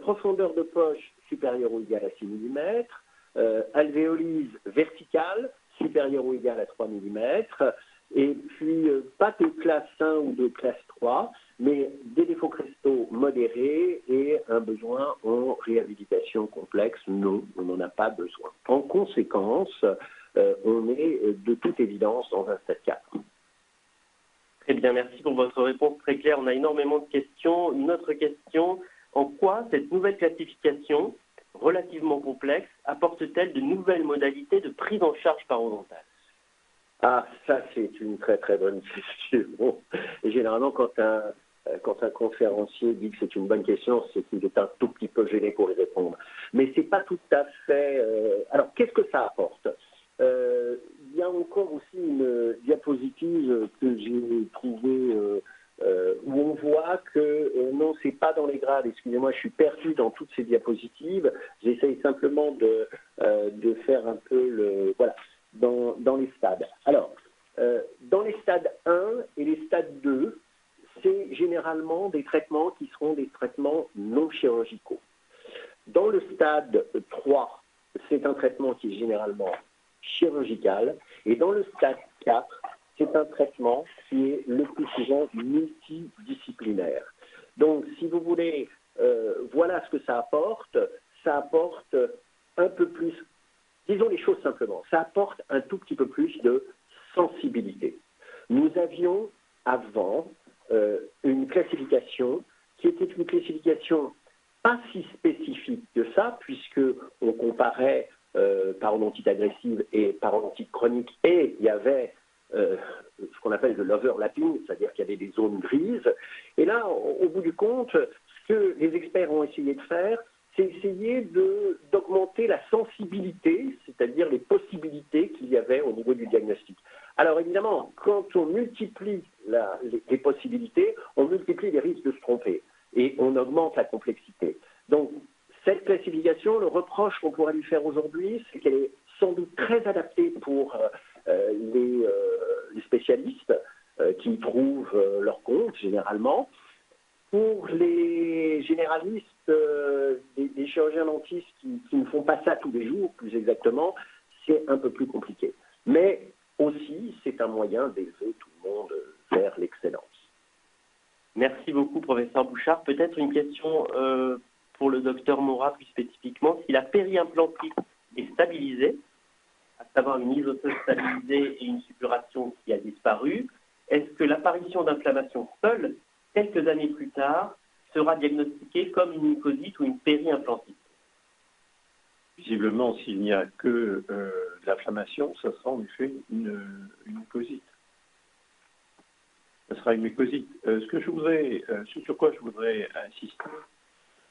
Speaker 2: Profondeur de poche supérieure ou égale à 6 mm, alvéolyse verticale supérieure ou égale à 3 mm, et puis pas de classe 1 ou de classe 3, mais des défauts crestaux modérés et un besoin en réhabilitation complexe. Non, on n'en a pas besoin. En conséquence, on est de toute évidence dans un stade 4.
Speaker 1: Très bien, merci pour votre réponse très claire. On a énormément de questions. Une autre question, en quoi cette nouvelle classification, relativement complexe, apporte-t-elle de nouvelles modalités de prise en charge parodontale?
Speaker 2: Ah, ça c'est une très très bonne question. Et généralement, quand un conférencier dit que c'est une bonne question, c'est qu'il est un tout petit peu gêné pour y répondre. Mais c'est pas tout à fait... Alors, qu'est-ce que ça apporte? Il y a encore aussi une diapositive que j'ai trouvée où on voit que non, c'est pas dans les grades. Excusez-moi, je suis perdu dans toutes ces diapositives. J'essaye simplement de faire un peu dans les stades. Alors, dans les stades 1 et les stades 2, c'est généralement des traitements qui seront des traitements non chirurgicaux. Dans le stade 3, c'est un traitement qui est généralement chirurgical. Et dans le stade 4, c'est un traitement qui est le plus souvent multidisciplinaire. Donc, si vous voulez, voilà ce que ça apporte. Ça apporte un peu plus, disons les choses simplement, ça apporte un tout petit peu plus de sensibilité. Nous avions avant une classification qui était une classification pas si spécifique que ça, puisqu'on comparait parodontite agressive et parodontite chronique, et il y avait ce qu'on appelle de l'overlapping, c'est-à-dire qu'il y avait des zones grises. Et là, au bout du compte, ce que les experts ont essayé de faire, c'est essayer d'augmenter la sensibilité, c'est-à-dire les possibilités qu'il y avait au niveau du diagnostic. Alors évidemment, quand on multiplie les possibilités, on multiplie les risques de se tromper et on augmente la complexité. Donc, cette classification, le reproche qu'on pourrait lui faire aujourd'hui, c'est qu'elle est sans doute très adaptée pour les spécialistes qui y trouvent leur compte généralement. Pour les généralistes, des chirurgiens dentistes qui ne font pas ça tous les jours, plus exactement, c'est un peu plus compliqué. Mais aussi, c'est un moyen d'élever tout le monde vers l'excellence.
Speaker 1: Merci beaucoup, professeur Bouchard. Peut-être une question pour le docteur Mora plus spécifiquement. Si la périimplantite est stabilisée, à savoir une isotose stabilisée et une suppuration qui a disparu, est-ce que l'apparition d'inflammation seule, quelques années plus tard, sera diagnostiquée comme une mucosite ou une périimplantite?
Speaker 5: Visiblement, s'il n'y a que de l'inflammation, ça sera en effet une mucosite. Ce sera une mucosite. Ce sur quoi je voudrais insister,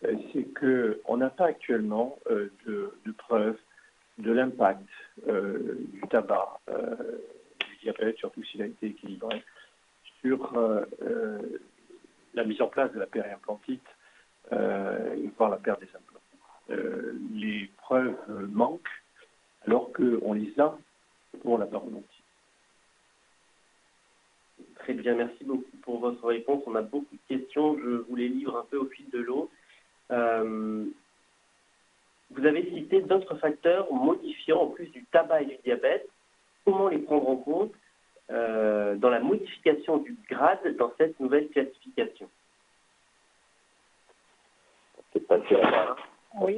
Speaker 5: c'est qu'on n'a pas actuellement de preuves de l'impact du tabac, du diabète, surtout s'il a été équilibré, sur la mise en place de la périimplantite et par la perte des implants. Les preuves manquent alors qu'on les a pour la parodontie.
Speaker 1: Très bien, merci beaucoup pour votre réponse. On a beaucoup de questions, je vous les livre un peu au fil de l'eau. Vous avez cité d'autres facteurs modifiants en plus du tabac et du diabète. Comment les prendre en compte dans la modification du grade dans cette nouvelle classification?
Speaker 2: C'est passé là.
Speaker 3: Oui.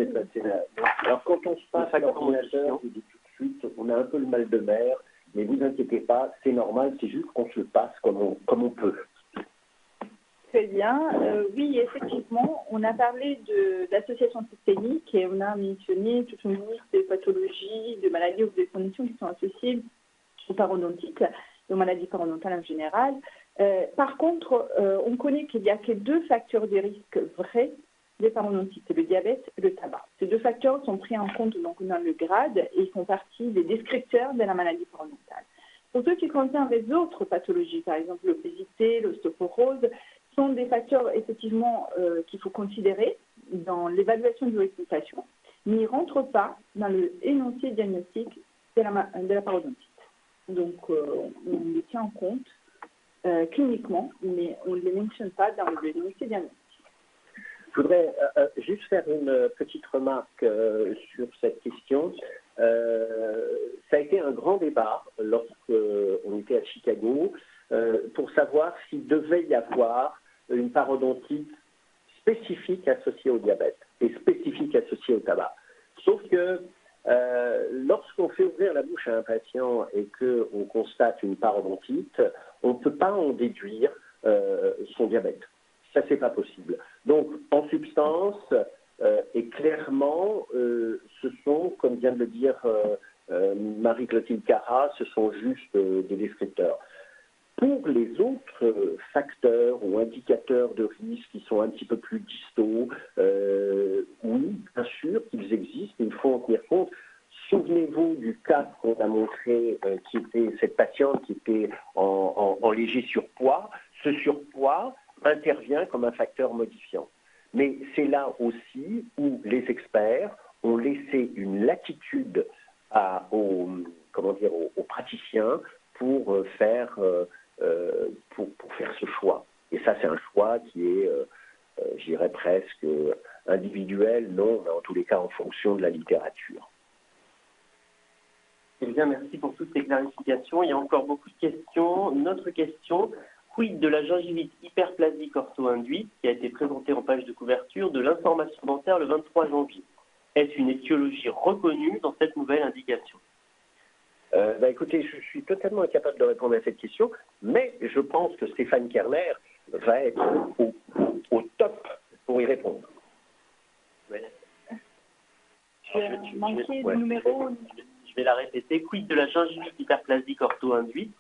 Speaker 2: Alors, quand on se passe à l'ordinateur, je dis tout de suite, on a un peu le mal de mer, mais vous inquiétez pas, c'est normal, c'est juste qu'on se le passe comme on peut.
Speaker 3: Très bien. Oui, effectivement, on a parlé d'associations systémiques et on a mentionné toute une liste de pathologies, de maladies ou de conditions qui sont associées aux parodontites, aux maladies parodontales en général. Par contre, on connaît qu'il n'y a que 2 facteurs de risque vrais des parodontites, le diabète et le tabac. Ces 2 facteurs sont pris en compte donc, dans le grade et ils font partie des descripteurs de la maladie parodontale. Pour ce qui concerne les autres pathologies, par exemple l'obésité, l'ostéoporose, sont des facteurs effectivement qu'il faut considérer dans l'évaluation du risque du patient, mais ils ne rentrent pas dans le énoncé diagnostic de la parodontite. Donc, on les tient en compte cliniquement, mais on ne les mentionne pas dans le énoncé diagnostic.
Speaker 2: Je voudrais juste faire une petite remarque sur cette question. Ça a été un grand débat lorsqu'on était à Chicago pour savoir s'il devait y avoir une parodontite spécifique associée au diabète et spécifique associée au tabac. Sauf que lorsqu'on fait ouvrir la bouche à un patient et qu'on constate une parodontite, on ne peut pas en déduire son diabète. Ça, c'est pas possible. Donc, en substance, et clairement, ce sont, comme vient de le dire Marie-Clotilde Carra, ce sont juste des descripteurs. Pour les autres facteurs ou indicateurs de risque qui sont un petit peu plus distaux, oui, bien sûr qu'ils existent, il faut en tenir compte. Souvenez-vous du cas qu'on a montré, qui était cette patiente qui était en léger surpoids. Ce surpoids intervient comme un facteur modifiant. Mais c'est là aussi où les experts ont laissé une latitude aux praticiens pour faire ce choix. Et ça, c'est un choix qui est, je dirais presque individuel, non, mais en tous les cas en fonction de la littérature.
Speaker 1: Eh bien, merci pour toutes ces clarifications. Il y a encore beaucoup de questions. Notre question, quid de la gingivite hyperplasique ortho-induite qui a été présentée en page de couverture de l'information dentaire le 23 janvier? Est-ce une étiologie reconnue dans cette nouvelle indication?
Speaker 2: Écoutez, je suis totalement incapable de répondre à cette question, mais je pense que Stéphane Kerner va être au top pour y répondre.
Speaker 1: Ouais.
Speaker 3: Le numéro.
Speaker 1: Je vais la répéter. Quid de la gingivite hyperplasique ortho-induite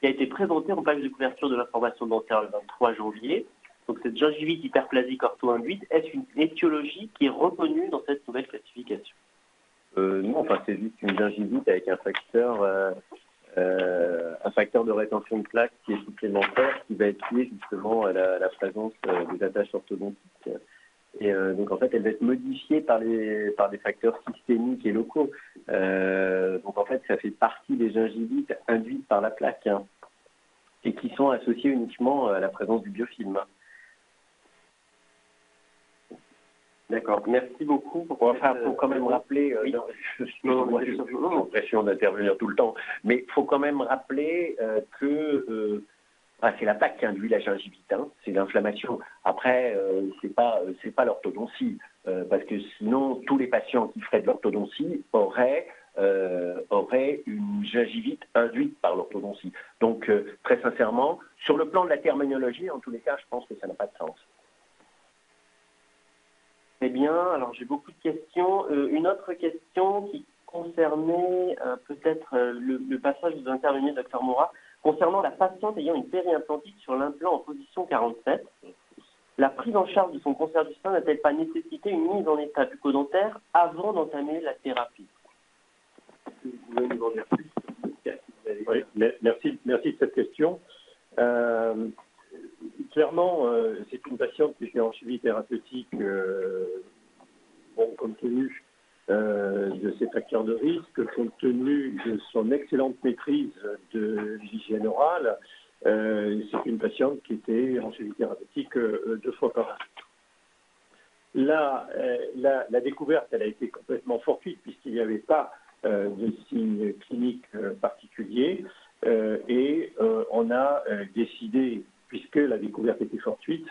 Speaker 1: qui a été présentée en page de couverture de l'information dentaire le 23 janvier. Donc cette gingivite hyperplasique ortho-induite, est-ce une étiologie qui est reconnue dans cette nouvelle classification?
Speaker 4: Non, c'est juste une gingivite avec un facteur de rétention de plaques qui est supplémentaire, qui va être lié justement à la présence des attaches orthodontiques. Et donc en fait, elle va être modifiée par des facteurs systémiques et locaux. Donc en fait, ça fait partie des gingivites induites par la plaque, hein, et qui sont associées uniquement à la présence du biofilm.
Speaker 1: D'accord, merci beaucoup.
Speaker 2: Il faut quand même rappeler,
Speaker 1: oui.
Speaker 2: moi j'ai l'impression d'intervenir tout le temps, mais il faut quand même rappeler que c'est l'attaque qui induit la gingivite, hein, c'est l'inflammation. Après, c'est pas l'orthodontie, parce que sinon tous les patients qui feraient de l'orthodontie auraient une gingivite induite par l'orthodontie. Donc très sincèrement, sur le plan de la terminologie, en tous les cas, je pense que ça n'a pas de sens.
Speaker 1: Très bien, alors j'ai beaucoup de questions. Une autre question qui concernait peut-être le passage où vous interveniez, Dr Morat, concernant la patiente ayant une périimplantite sur l'implant en position 47. La prise en charge de son cancer du sein n'a-t-elle pas nécessité une mise en état bucco-dentaire avant d'entamer la thérapie? Vous pouvez nous en dire plus?
Speaker 5: Oui, merci de cette question. Clairement, c'est une patiente qui était en suivi thérapeutique, compte tenu de ses facteurs de risque, compte tenu de son excellente maîtrise de l'hygiène orale. C'est une patiente qui était en suivi thérapeutique 2 fois par an. Là, la découverte, elle a été complètement fortuite puisqu'il n'y avait pas de signes cliniques particuliers et on a décidé, puisque la découverte était fortuite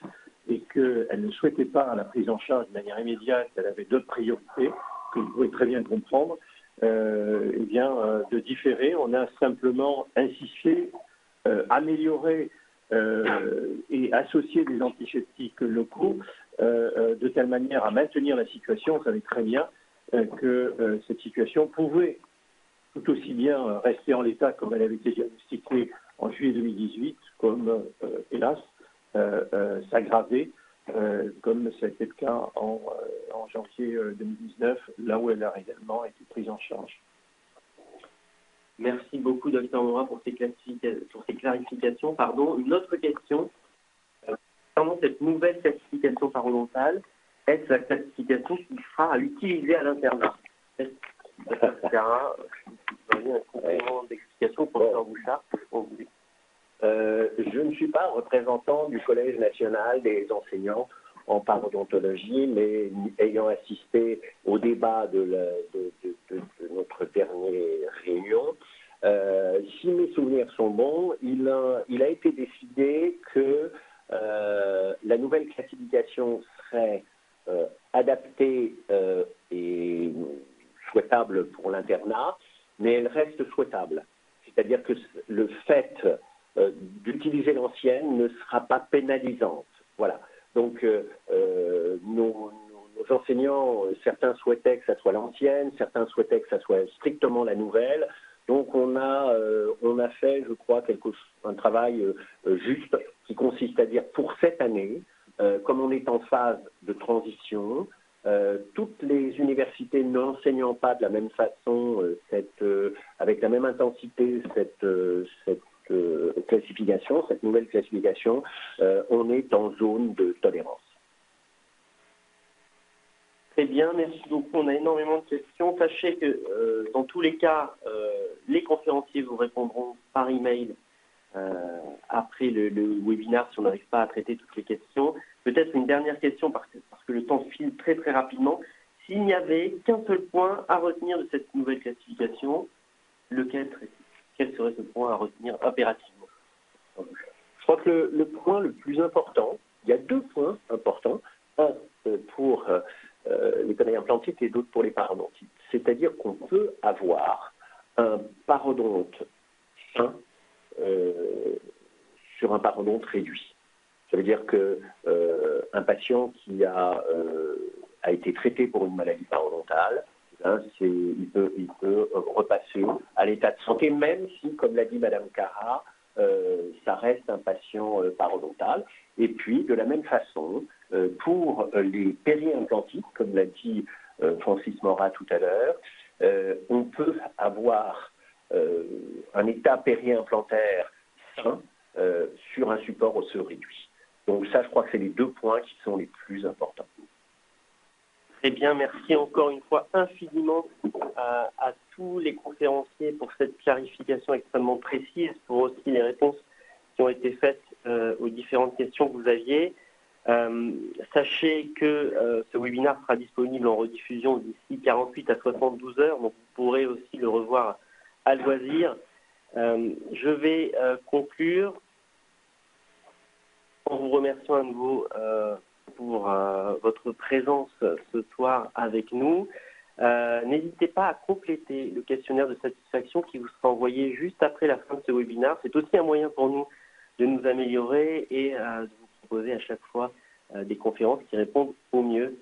Speaker 5: et qu'elle ne souhaitait pas la prise en charge de manière immédiate, elle avait d'autres priorités que vous pouvez très bien comprendre, de différer. On a simplement insisté, amélioré et associé des antiseptiques locaux de telle manière à maintenir la situation. On savait très bien que cette situation pouvait tout aussi bien rester en l'état comme elle avait été diagnostiquée en juillet 2018, comme, hélas, s'aggraver, comme ça a été le cas en janvier 2019, là où elle a réellement été prise en charge.
Speaker 1: Merci beaucoup, Dr Morat, pour ces clarifications. Une autre question concernant cette nouvelle classification parodontale. Est-ce la classification qui sera à utiliser à l'internat? Est-ce que ça sera un complément d'explication pour Dr Bouchard?
Speaker 2: Je ne suis pas représentant du Collège national des enseignants en parodontologie, mais ayant assisté au débat de notre dernière réunion, si mes souvenirs sont bons, il a été décidé que la nouvelle classification serait adaptée et souhaitable pour l'internat, mais elle reste souhaitable. C'est-à-dire que le fait d'utiliser l'ancienne ne sera pas pénalisante. Voilà. Donc, nos enseignants, certains souhaitaient que ça soit l'ancienne, certains souhaitaient que ça soit strictement la nouvelle. Donc, on a fait, je crois, un travail juste qui consiste à dire pour cette année, comme on est en phase de transition, toutes les universités n'enseignant pas de la même façon, avec la même intensité, cette classification, cette nouvelle classification, on est en zone de tolérance.
Speaker 1: Très bien, merci beaucoup. On a énormément de questions. Sachez que dans tous les cas, les conférenciers vous répondront par email après le webinaire si on n'arrive pas à traiter toutes les questions. Peut-être une dernière question parce que le temps file très très rapidement. S'il n'y avait qu'un seul point à retenir de cette nouvelle classification, quel serait ce point à retenir impérativement?
Speaker 2: Je crois que le point le plus important, il y a 2 points importants, un pour les périimplantites et d'autres pour les parodontites. C'est-à-dire qu'on peut avoir un parodonte sain sur un parodonte réduit. Ça veut dire qu'un patient qui a été traité pour une maladie parodontale, il peut repasser à l'état de santé, même si, comme l'a dit Mme Cara, ça reste un patient parodontal. Et puis, de la même façon, pour les périimplantites, comme l'a dit Francis Morat tout à l'heure, on peut avoir un état périimplantaire sain sur un support osseux réduit. Donc ça, je crois que c'est les 2 points qui sont les plus importants.
Speaker 1: Très bien, merci encore une fois infiniment à tous les conférenciers pour cette clarification extrêmement précise, pour aussi les réponses qui ont été faites aux différentes questions que vous aviez. Sachez que ce webinaire sera disponible en rediffusion d'ici 48 à 72 heures, donc vous pourrez aussi le revoir à loisir. Je vais conclure en vous remerciant à nouveau pour votre présence ce soir avec nous. N'hésitez pas à compléter le questionnaire de satisfaction qui vous sera envoyé juste après la fin de ce webinaire. C'est aussi un moyen pour nous de nous améliorer et de vous proposer à chaque fois des conférences qui répondent au mieux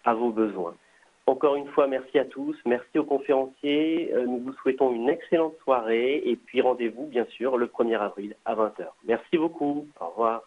Speaker 1: à vos besoins. Encore une fois, merci à tous, merci aux conférenciers. Nous vous souhaitons une excellente soirée et puis rendez-vous bien sûr le 1er avril à 20h. Merci beaucoup, au revoir.